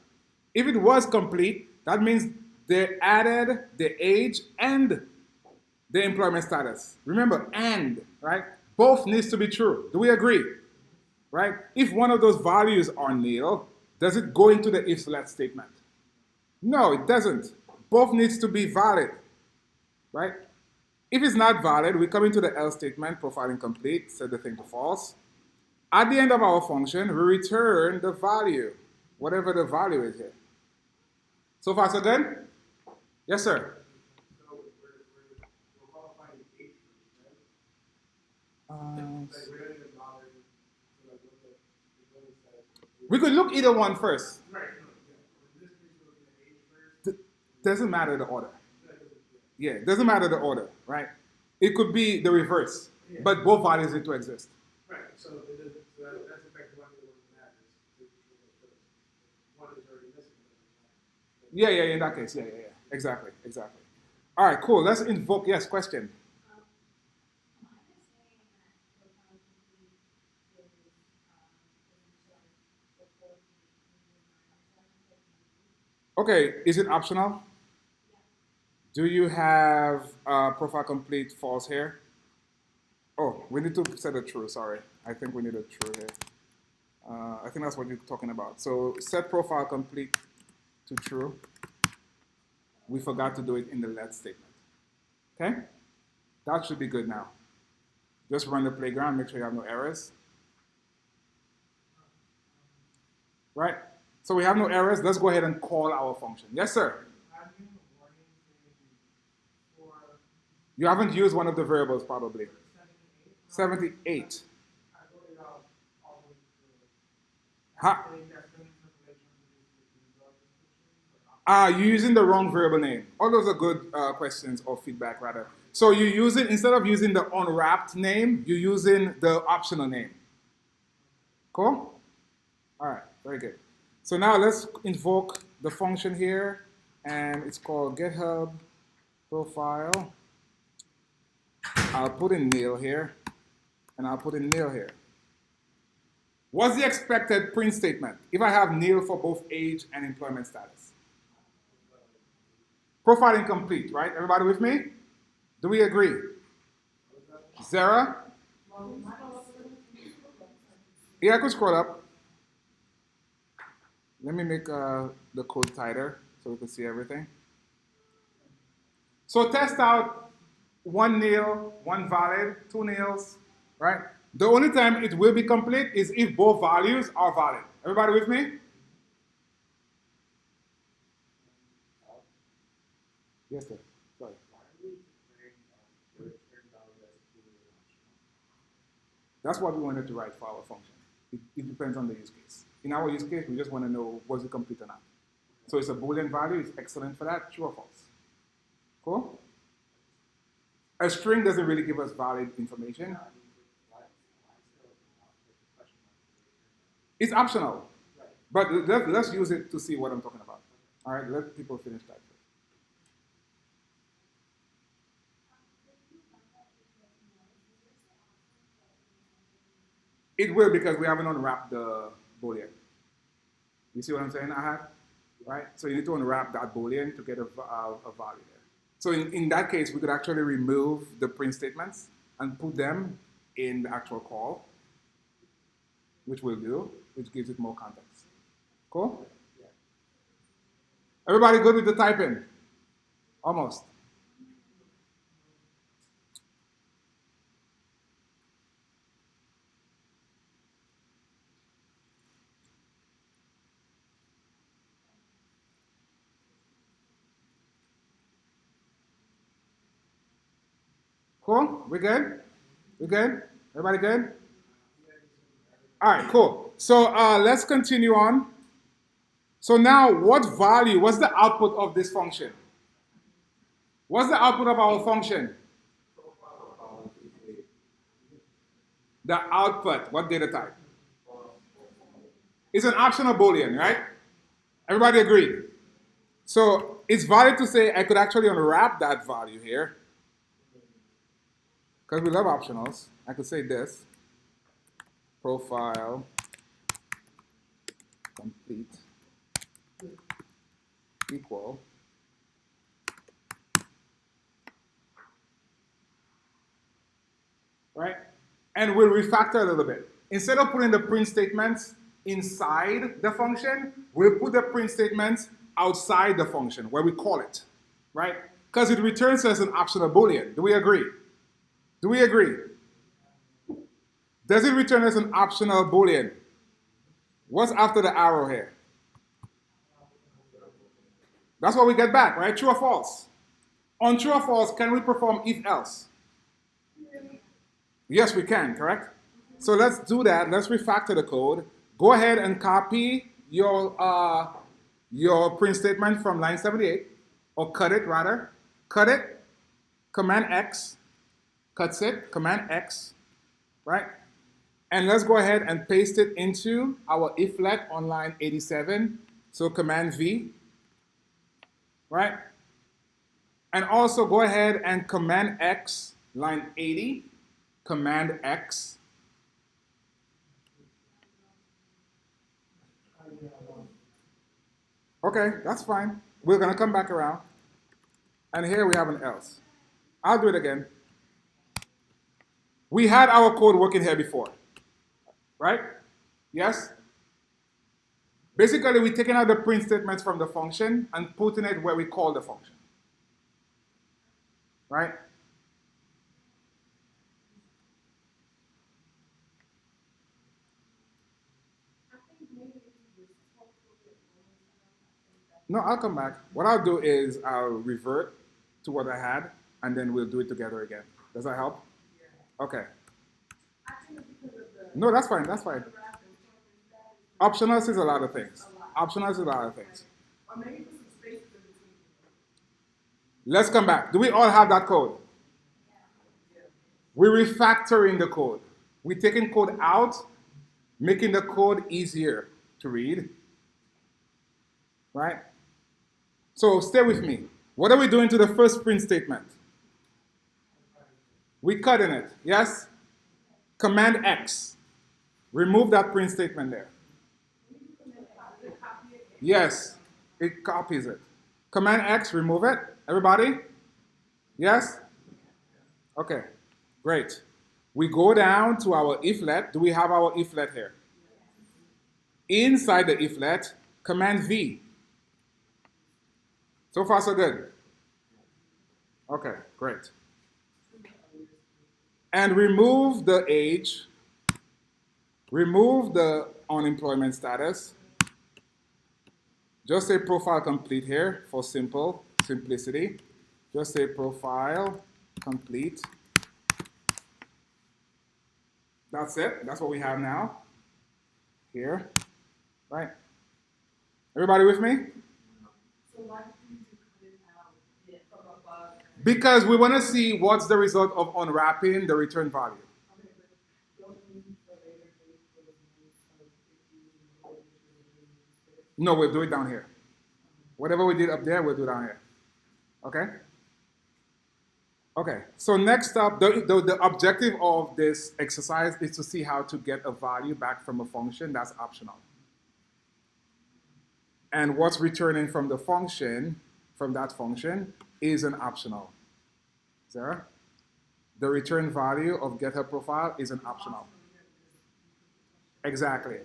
If it was complete, that means they added the age and the employment status. Remember, and, right? Both needs to be true. Do we agree? Right? If one of those values are nil, does it go into the if select statement? No, it doesn't. Both needs to be valid, right? If it's not valid, we come into the else statement, profile incomplete, set the thing to false. At the end of our function, we return the value, whatever the value is here. So far, so good? Yes, sir. So we're qualifying age first, right? Like we don't even bother to like look at the building size. We could look either one first. Right, no, yeah. In this case, we're looking at age first. Doesn't matter the order. That doesn't- Yeah, it doesn't matter the order, right? It could be the reverse, Yeah. but both values need to exist. Right, so it doesn't, so that's effectively one of the ones that matters. One is already missing. Yeah, in that case, yeah. Exactly. All right, cool. Let's invoke, yes, question. Okay, is it optional? Do you have profile complete false here? Oh, we need to set a true, sorry. I think we need a true here. I think that's what you're talking about. So set profile complete to true. We forgot to do it in the let statement. Okay? That should be good now. Just run the playground, make sure you have no errors. Right? So we have no errors. Let's go ahead and call our function. Yes, sir? You haven't used one of the variables probably. 78. You're using the wrong variable name. All those are good questions or feedback, rather. So you use it, instead of using the unwrapped name, you're using the optional name. Cool? All right, very good. So now let's invoke the function here, and it's called GitHub profile. I'll put in nil here, and I'll put in nil here. What's the expected print statement if I have nil for both age and employment status? Profile incomplete, right? Everybody with me? Do we agree? Zara? Yeah, I could scroll up. Let me make the code tighter so we can see everything. So test out 1 nil, 1 valid, 2 nils, right? The only time it will be complete is if both values are valid. Everybody with me? Yes, sir. Sorry. That's what we wanted to write for our function. It depends on the use case. In our use case, we just want to know was it complete or not. So it's a Boolean value. It's excellent for that. True or false? Cool? A string doesn't really give us valid information. It's optional. But let's use it to see what I'm talking about. All right, let people finish that. It will, because we haven't unwrapped the Boolean. You see what I'm saying, Ahad? Right? So you need to unwrap that Boolean to get a value there. So in that case, we could actually remove the print statements and put them in the actual call, which we'll do, which gives it more context. Cool? Everybody good with the typing? Almost. Cool? We good? We good? Everybody good? All right, cool. So let's continue on. So now, what's the output of this function? What's the output of our function? The output, what data type? It's an optional Boolean, right? Everybody agree? So it's valid to say I could actually unwrap that value here. Because we love optionals. I could say this. Profile complete equal right? And we'll refactor a little bit. Instead of putting the print statements inside the function, we'll put the print statements outside the function where we call it, right? Because it returns as an optional Boolean. Do we agree? Do we agree? Does it return as an optional Boolean? What's after the arrow here? That's what we get back, right? True or false? On true or false, can we perform if else? Yes, we can, correct? So let's do that. Let's refactor the code. Go ahead and copy your print statement from line 78, or cut it rather. Cut it, Command X, cuts it, Command X, right? And let's go ahead and paste it into our iflet on line 87. So Command V, right? And also go ahead and Command X, line 80, Command X. Okay, that's fine. We're gonna come back around. And here we have an else. I'll do it again. We had our code working here before, right? Yes? Basically, we're taking out the print statements from the function and putting it where we call the function, right? No, I'll come back. What I'll do is I'll revert to what I had, and then we'll do it together again. Does that help? Okay. No, that's fine. That's fine. Optionals is a lot of things. Optionals is a lot of things. Or maybe put some space Let's come back. Do we all have that code? We're refactoring the code. We're taking code out, making the code easier to read. Right? So stay with me. What are we doing to the first print statement? We cut in it. Yes? Command X. Remove that print statement there. Yes, it copies it. Command X, remove it. Everybody? Yes? Okay, great. We go down to our iflet. Do we have our iflet here? Inside the iflet, Command V. So far, so good. Okay, great. And remove the age. Remove the unemployment status. Just say profile complete here for simplicity. Just say profile complete. That's it. That's what we have now. Here. Right? Everybody with me? So why did you cut it out from above? Because we want to see what's the result of unwrapping the return value. Okay, but don't we need for later date for the names of if you know what you're doing? No, we'll do it down here. Whatever we did up there, we'll do down here. Okay? Okay, so next up, the objective of this exercise is to see how to get a value back from a function that's optional. And what's returning from the function, from that function, is an optional. Sarah? The return value of GitHub profile is an optional. Exactly.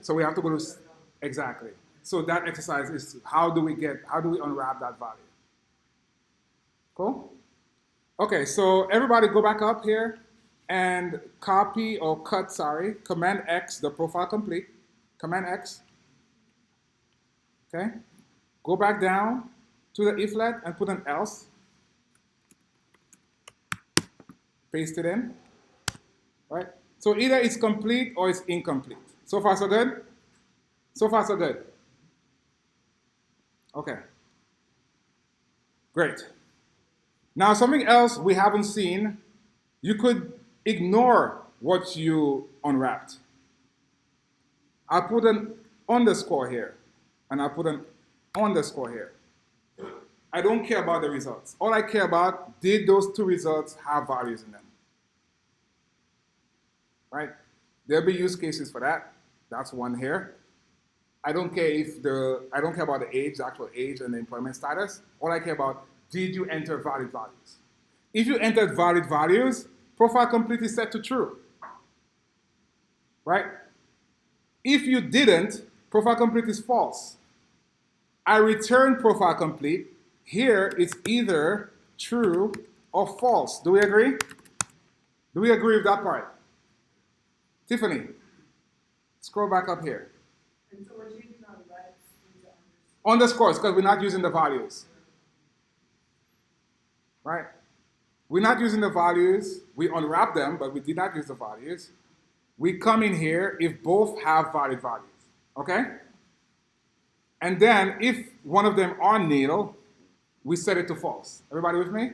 So we have to go to, exactly. So that exercise is how do we unwrap that value? Cool? Okay, so everybody go back up here and copy or cut, Command X, the profile complete. Command X. Okay? Go back down to the iflet and put an else. Paste it in. Right? So either it's complete or it's incomplete. So far, so good? So far, so good. Okay. Great. Now, something else we haven't seen, you could ignore what you unwrapped. I put an underscore here, and I put an underscore here. I don't care about the results. All I care about, did those two results have values in them? Right? There'll be use cases for that. That's one here. I don't care about the age, the actual age and the employment status. All I care about, did you enter valid values? If you entered valid values, profile complete is set to true. Right? If you didn't, profile complete is false. I return profile complete. Here it's either true or false. Do we agree? Do we agree with that part? Tiffany, scroll back up here. And so we're changing our legs into Underscores, because we're not using the values. Right? We're not using the values. We unwrap them, but we did not use the values. We come in here if both have valid values. Okay? And then if one of them are nil, we set it to false. Everybody with me?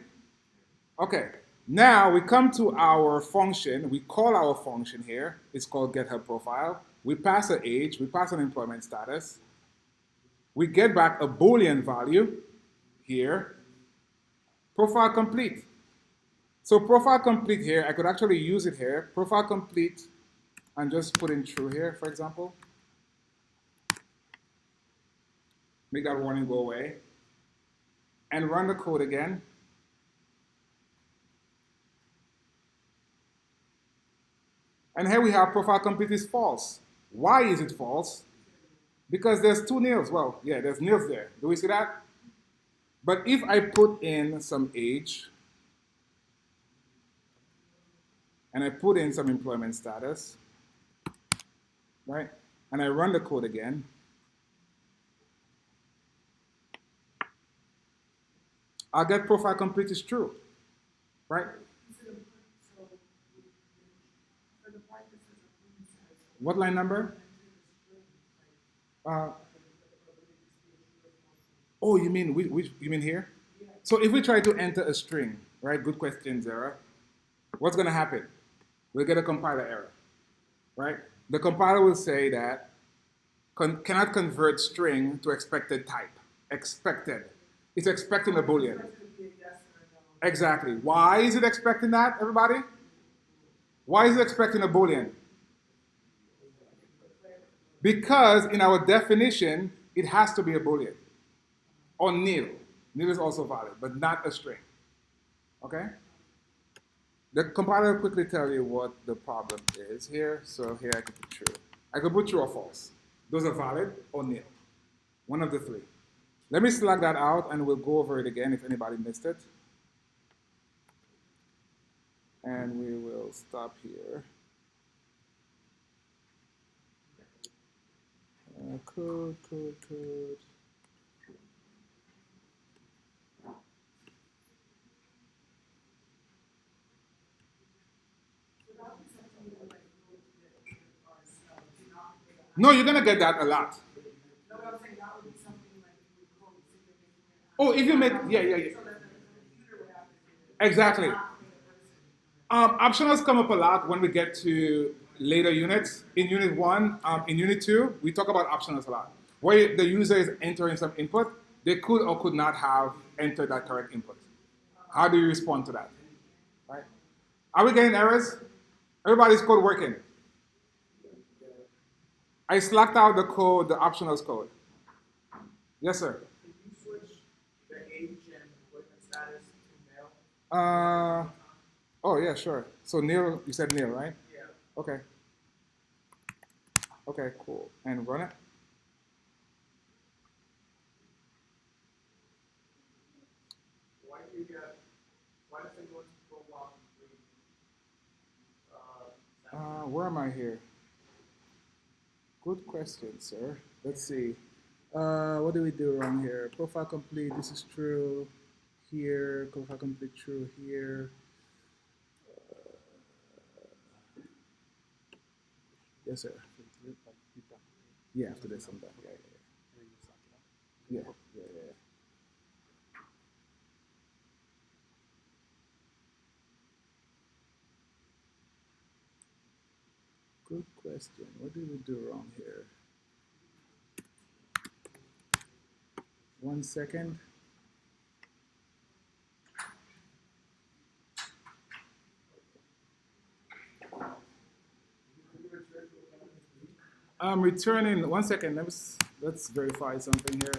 Okay. Now we come to our function. We call our function here. It's called GitHub profile. We pass an age. We pass an employment status. We get back a Boolean value here. Profile complete. So profile complete here, I could actually use it here. Profile complete, and just put in true here, for example. Make that warning go away. And run the code again. And here we have profile complete is false. Why is it false? Because there's two nils. Well, yeah, there's nils there. Do we see that? But if I put in some age, and I put in some employment status, right? And I run the code again, I'll get profile complete is true, right? What line number? Oh, you mean which? You mean here? So if we try to enter a string, right? Good question, Zara. What's going to happen? We'll get a compiler error, right? The compiler will say that cannot convert string to expected type. Expected. It's expecting a Boolean. It's gonna be a yes or a no. Exactly. Why is it expecting that, everybody? Why is it expecting a Boolean? Because in our definition, it has to be a Boolean. Or nil. Nil is also valid, but not a string. Okay? The compiler will quickly tell you what the problem is here. So here I could put true. I could put true or false. Those are valid or nil. One of the three. Let me select that out and we'll go over it again if anybody missed it. And we will stop here. Code. No, you're gonna get that a lot. No, but I'm saying that would be something like you would call the significant. Oh, if you make, yeah. So that the computer would have to do it. Exactly. Not for the person. Optionals come up a lot when we get to later units. In unit 1, in unit 2, we talk about optionals a lot. Where the user is entering some input, they could or could not have entered that correct input. How do you respond to that? Right? Are we getting errors? Everybody's code working. I slacked out the code, the optionals code. Yes, sir. Can you switch the age and employment status to male? Oh yeah, sure. So Neil, you said Neil, right? Yeah. Okay. Okay, cool. And run it. Why does it go into profile complete? Where am I here? Good question, sir. Let's see. What do we do wrong here? Profile complete, this is true. Here, profile complete, true here. Yes, sir. Yeah, after this I'm done. Yeah. Good question. What did we do wrong here? 1 second. I'm returning. 1 second. Let's verify something here.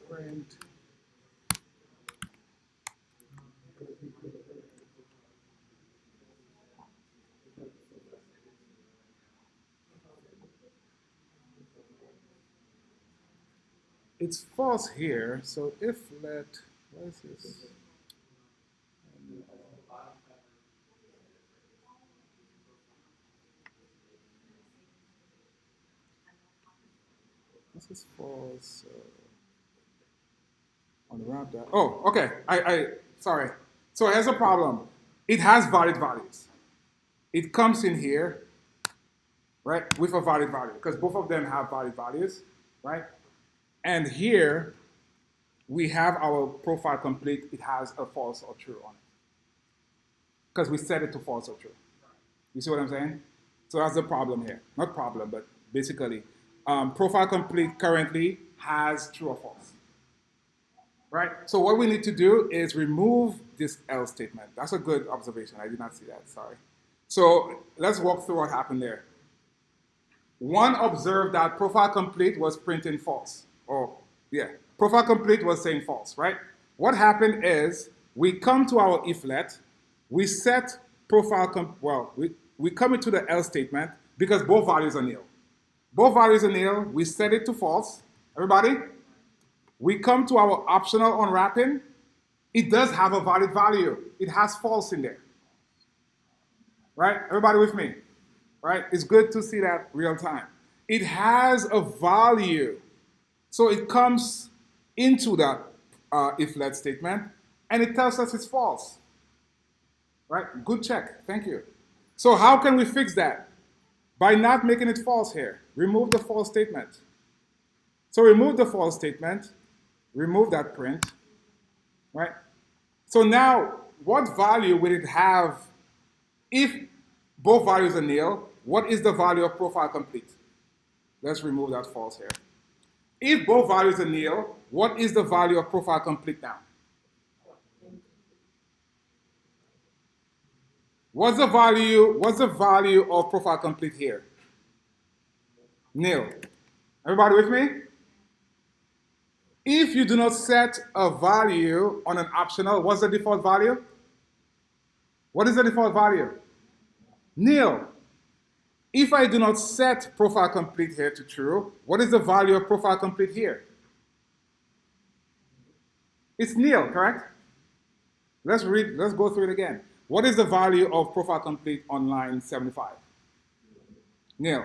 Print. It's false here, so if let, what is this? This is false. On the wrap that. Oh, okay. Sorry. So here's a problem. It has valid values. It comes in here, right, with a valid value, because both of them have valid values, right? And here, we have our profile complete. It has a false or true on it. Because we set it to false or true. You see what I'm saying? So that's the problem here. Not problem, but basically, profile complete currently has true or false. Right? So what we need to do is remove this else statement. That's a good observation. I did not see that, sorry. So let's walk through what happened there. One observed that profile complete was printing false. Profile complete was saying false, right? What happened is we come to our if let, we set profile, we come into the else statement because both values are nil. Both values are nil, we set it to false. Everybody? We come to our optional unwrapping. It does have a valid value. It has false in there. Right? Everybody with me? Right? It's good to see that real time. It has a value. So it comes into that if-let statement, and it tells us it's false. Right? Good check. Thank you. So how can we fix that? By not making it false here. Remove the false statement. So remove the false statement. Remove that print. right? So now, what value will it have if both values are nil? What is the value of profile complete? Let's remove that false here. If both values are nil, what is the value of profile complete now? What's the value of profile complete here? Nil. Everybody with me? If you do not set a value on an optional, what's the default value? What is the default value? Nil. If I do not set profile complete here to true, what is the value of profile complete here? It's nil, correct? Let's go through it again. What is the value of profile complete on line 75? Nil.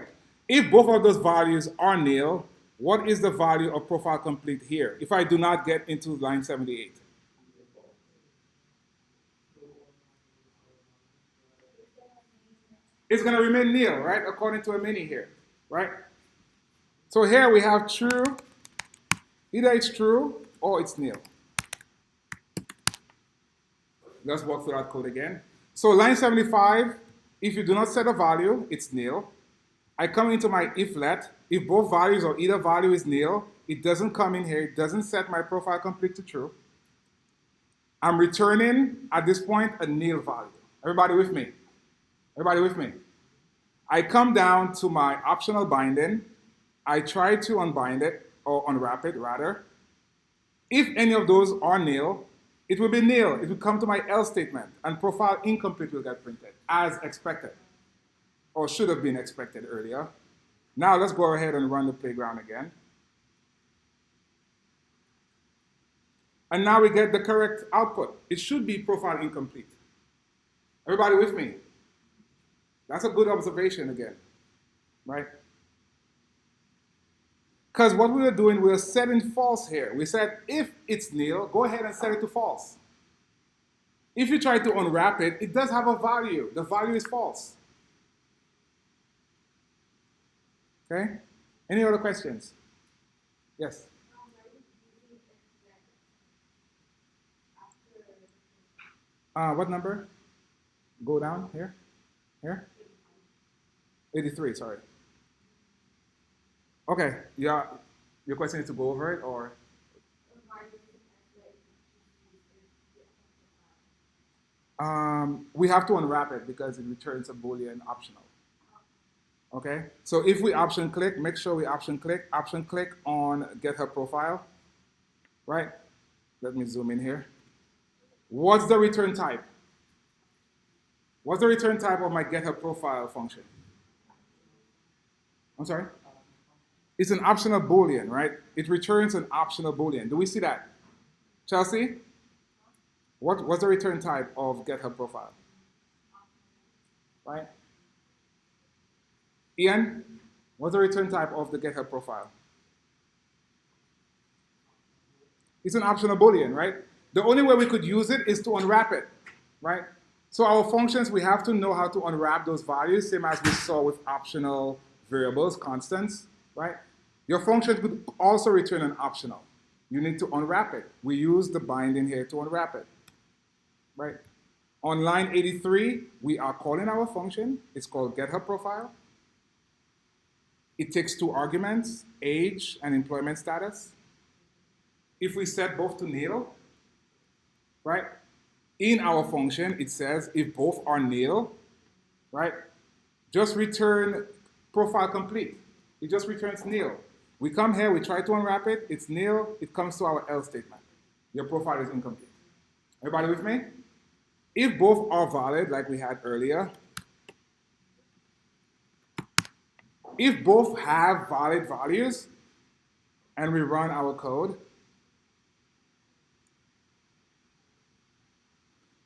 If both of those values are nil, what is the value of profile complete here if I do not get into line 78? It's going to remain nil, right? According to a mini here, right? So here we have true. Either it's true or it's nil. Let's walk through that code again. So line 75, if you do not set a value, it's nil. I come into my if let. If both values or either value is nil, it doesn't come in here. It doesn't set my profile complete to true. I'm returning, at this point, a nil value. Everybody with me? Everybody with me? I come down to my optional binding. I try to unbind it, or unwrap it, rather. If any of those are nil, it will be nil. It will come to my else statement, and profile incomplete will get printed, as expected, or should have been expected earlier. Now let's go ahead and run the playground again. And now we get the correct output. It should be profile incomplete. Everybody with me? That's a good observation again, right? Because what we were doing, we were setting false here. We said if it's nil, go ahead and set it to false. If you try to unwrap it, it does have a value. The value is false. Okay? Any other questions? Yes? What number? Go down here? Here? 83, sorry. Okay, yeah, your question is to go over it, or? We have to unwrap it because it returns a Boolean optional. Okay, so if we option click, make sure we option click on GitHub profile, right? Let me zoom in here. What's the return type? What's the return type of my GitHub profile function? I'm sorry? It's an optional Boolean, right? It returns an optional Boolean. Do we see that? Chelsea? What's the return type of GitHub profile? Right? Ian? What's the return type of the GitHub profile? It's an optional Boolean, right? The only way we could use it is to unwrap it, right? So our functions, we have to know how to unwrap those values, same as we saw with optional variables, constants, right? Your function could also return an optional. You need to unwrap it. We use the binding here to unwrap it, right? On line 83, we are calling our function. It's called GitHub profile. It takes two arguments, age and employment status. If we set both to nil, right? In our function, it says if both are nil, right? Just return profile complete. It just returns nil. We come here, we try to unwrap it, it's nil, it comes to our else statement. Your profile is incomplete. Everybody with me? If both are valid, like we had earlier, if both have valid values, and we run our code,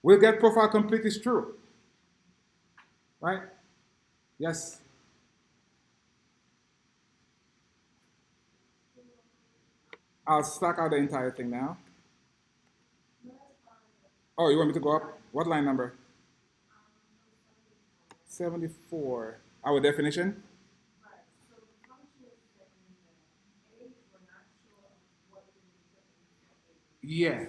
we'll get profile complete is true. Right? Yes? I'll stack out the entire thing now. Oh, you want me to go up? What line number? 74. Our definition? Yeah.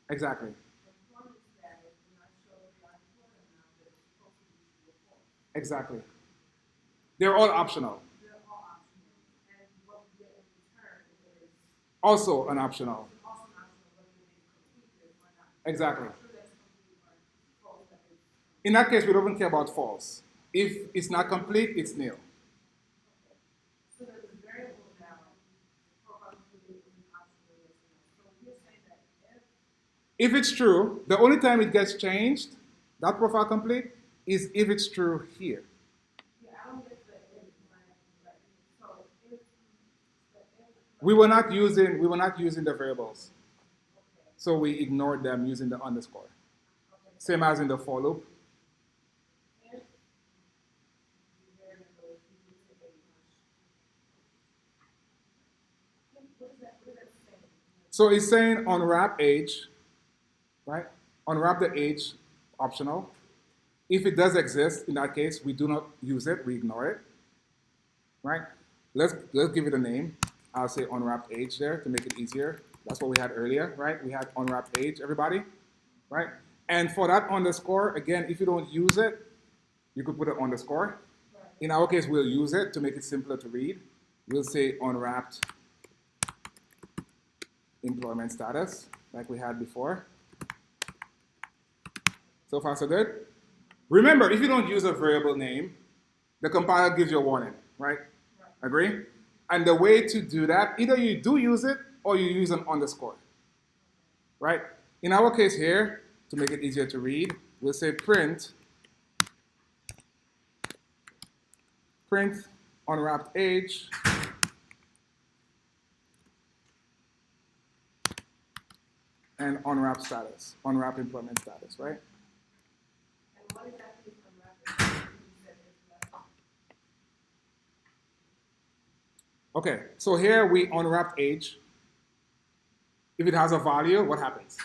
Exactly. Employment status, we're not sure if they are employed or not, but it's supposed to be true or false. Exactly. They're all optional. They're all optional. And what we get in return is Also an optional. also optional whether they complete this or not. Exactly. True that's complete or false that is In that case, we don't even care about false. If it's not complete, it's nil. so there's a variable now for complete is an optional yes or no. So you're saying that if If it's true, the only time it gets changed, that profile complete, is if it's true here. yeah, I don't get the if like so if We were not using the variables. So we ignored them using the underscore. Same as in the for loop. if the variable is equal to age, what is that saying? So it's saying unwrap age, right? Unwrap the age, optional. If it does exist, in that case, we do not use it, we ignore it, right? Let's give it a name. I'll say unwrap age there to make it easier. That's what we had earlier, right? We had unwrap age, everybody, right? And for that underscore, again, if you don't use it, you could put an underscore. In our case, we'll use it to make it simpler to read. We'll say unwrapped employment status, like we had before. So far, so good? Remember, if you don't use a variable name, the compiler gives you a warning, right? Agree? And the way to do that, either you do use it or you use an underscore, right? In our case here, to make it easier to read, we'll say print unwrapped age and unwrapped status, unwrapped employment status, right? And what exactly is unwrapping? You said it's like Okay, so here we unwrapped age. If it has a value, what happens?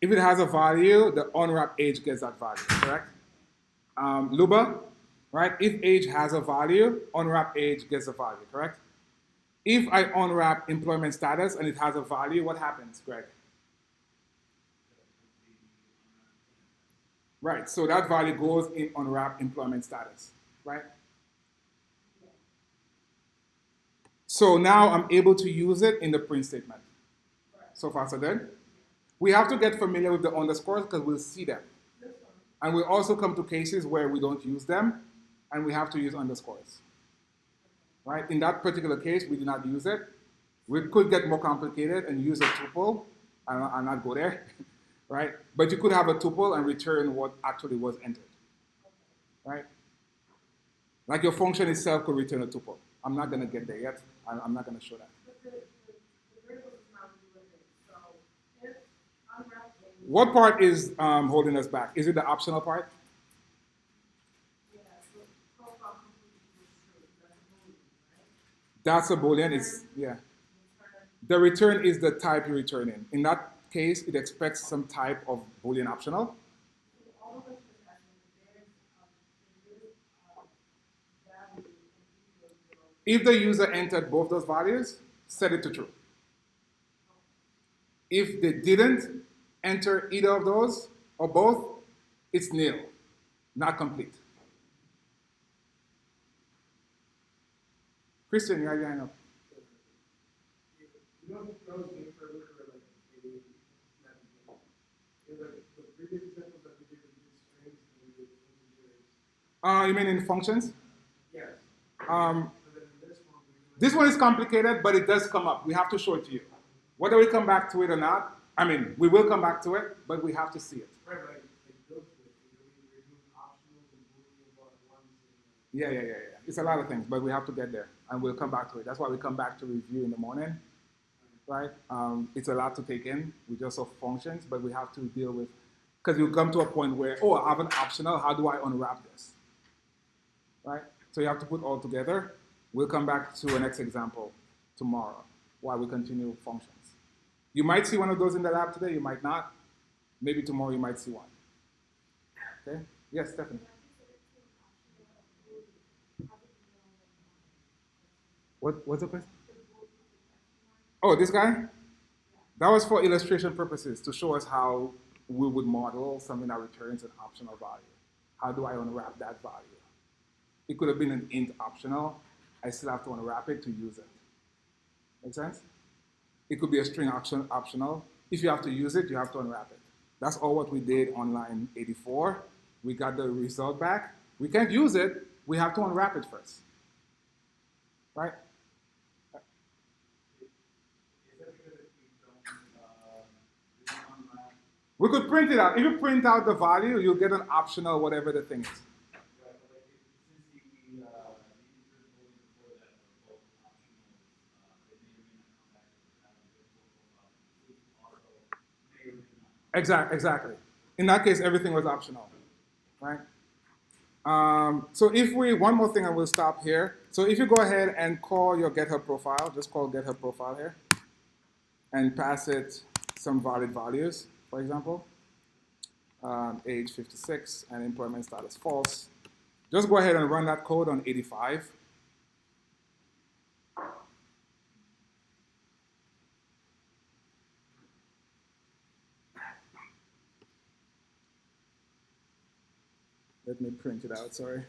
If it has a value, the unwrapped age gets that value, correct? Luba, right? If age has a value, unwrapped age gets a value, correct? If I unwrap employment status and it has a value, what happens, Greg? Right, so that value goes in unwrap employment status, right? So now I'm able to use it in the print statement. So far, so good? We have to get familiar with the underscores because we'll see them. And we'll also come to cases where we don't use them and we have to use underscores. Right? In that particular case, we did not use it. We could get more complicated and use a tuple. I'll not go there. Right? But you could have a tuple and return what actually was entered. Right? Like your function itself could return a tuple. I'm not going to get there yet. I'm not going to show that. the variable is not limited. So if unwrapped age, What part is holding us back? Is it the optional part? yeah, so profile complete is true. That's a Boolean, right? That's a Boolean. It's, yeah. Return The return is the type you're returning. In that case, it expects some type of Boolean optional. all of us just asking if there's value in equal zero. If the user entered both those values, set it to true. If they didn't enter either of those or both, it's nil, not complete. Christian, you have your hand up. You know, those game for like maybe not the previous examples that we did with strings and we did integers. You mean in functions? Yes. Um, But then in this one, this one is complicated, but it does come up. We have to show it to you. Whether we come back to it or not, I mean, we will come back to it, but we have to see it. right, like built with we're doing optionals and boolean about ones. Yeah. It's a lot of things, but we have to get there, and we'll come back to it. That's why we come back to review in the morning, right? It's a lot to take in. We just saw functions, but we have to deal with, because you'll come to a point where, oh, I have an optional. How do I unwrap this, right? So you have to put all together. We'll come back to a next example tomorrow while we continue functions. You might see one of those in the lab today. You might not. Maybe tomorrow you might see one. Okay? Yes, Stephanie. What's the question? Oh, this guy? That was for illustration purposes to show us how we would model something that returns an optional value. How do I unwrap that value? It could have been an int optional. I still have to unwrap it to use it. Make sense? It could be a string optional. If you have to use it, you have to unwrap it. That's all what we did on line 84. We got the result back. We can't use it. We have to unwrap it first. Right? We could print it out. If you print out the value, you'll get an optional whatever the thing is. Exactly. In that case, everything was optional, right? So if we, one more thing, and we'll stop here. So if you go ahead and call your GitHub profile, just call GitHub profile here, and pass it some valid values, for example, age 56 and employment status false. Just go ahead and run that code on 85. Let me print it out, sorry.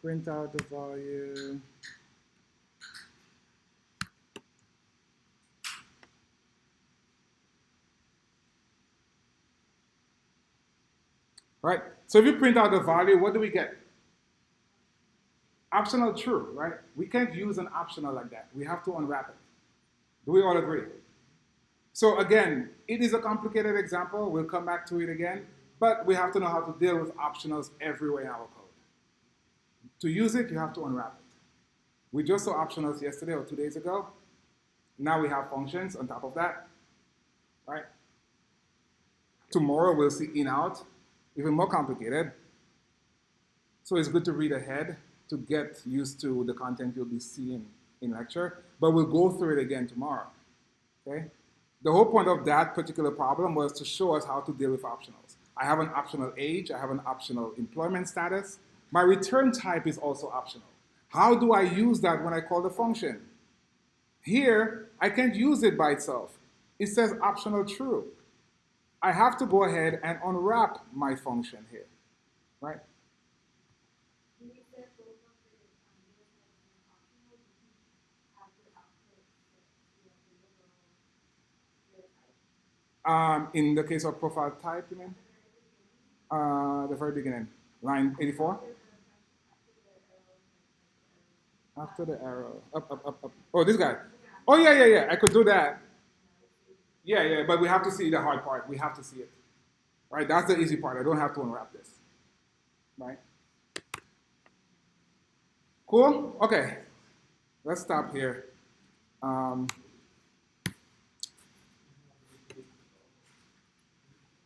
Print out the value. Right? So if you print out the value, what do we get? Optional true, right? We can't use an optional like that. We have to unwrap it. Do we all agree? So again, it is a complicated example. We'll come back to it again. But we have to know how to deal with optionals everywhere in our code. To use it, you have to unwrap it. We just saw optionals yesterday or 2 days ago. Now we have functions on top of that, right? Tomorrow we'll see in-out, even more complicated. So it's good to read ahead to get used to the content you'll be seeing in lecture. But we'll go through it again tomorrow, okay? The whole point of that particular problem was to show us how to deal with optionals. I have an optional age, I have an optional employment status. My return type is also optional. How do I use that when I call the function? Here, I can't use it by itself. It says optional true. I have to go ahead and unwrap my function here, right? In the case of profile type, you mean? The very beginning, line 84. After the arrow, up. Oh, this guy. Oh, yeah. I could do that. Yeah, but we have to see the hard part. We have to see it, right? That's the easy part. I don't have to unwrap this, right? Cool? Okay, let's stop here.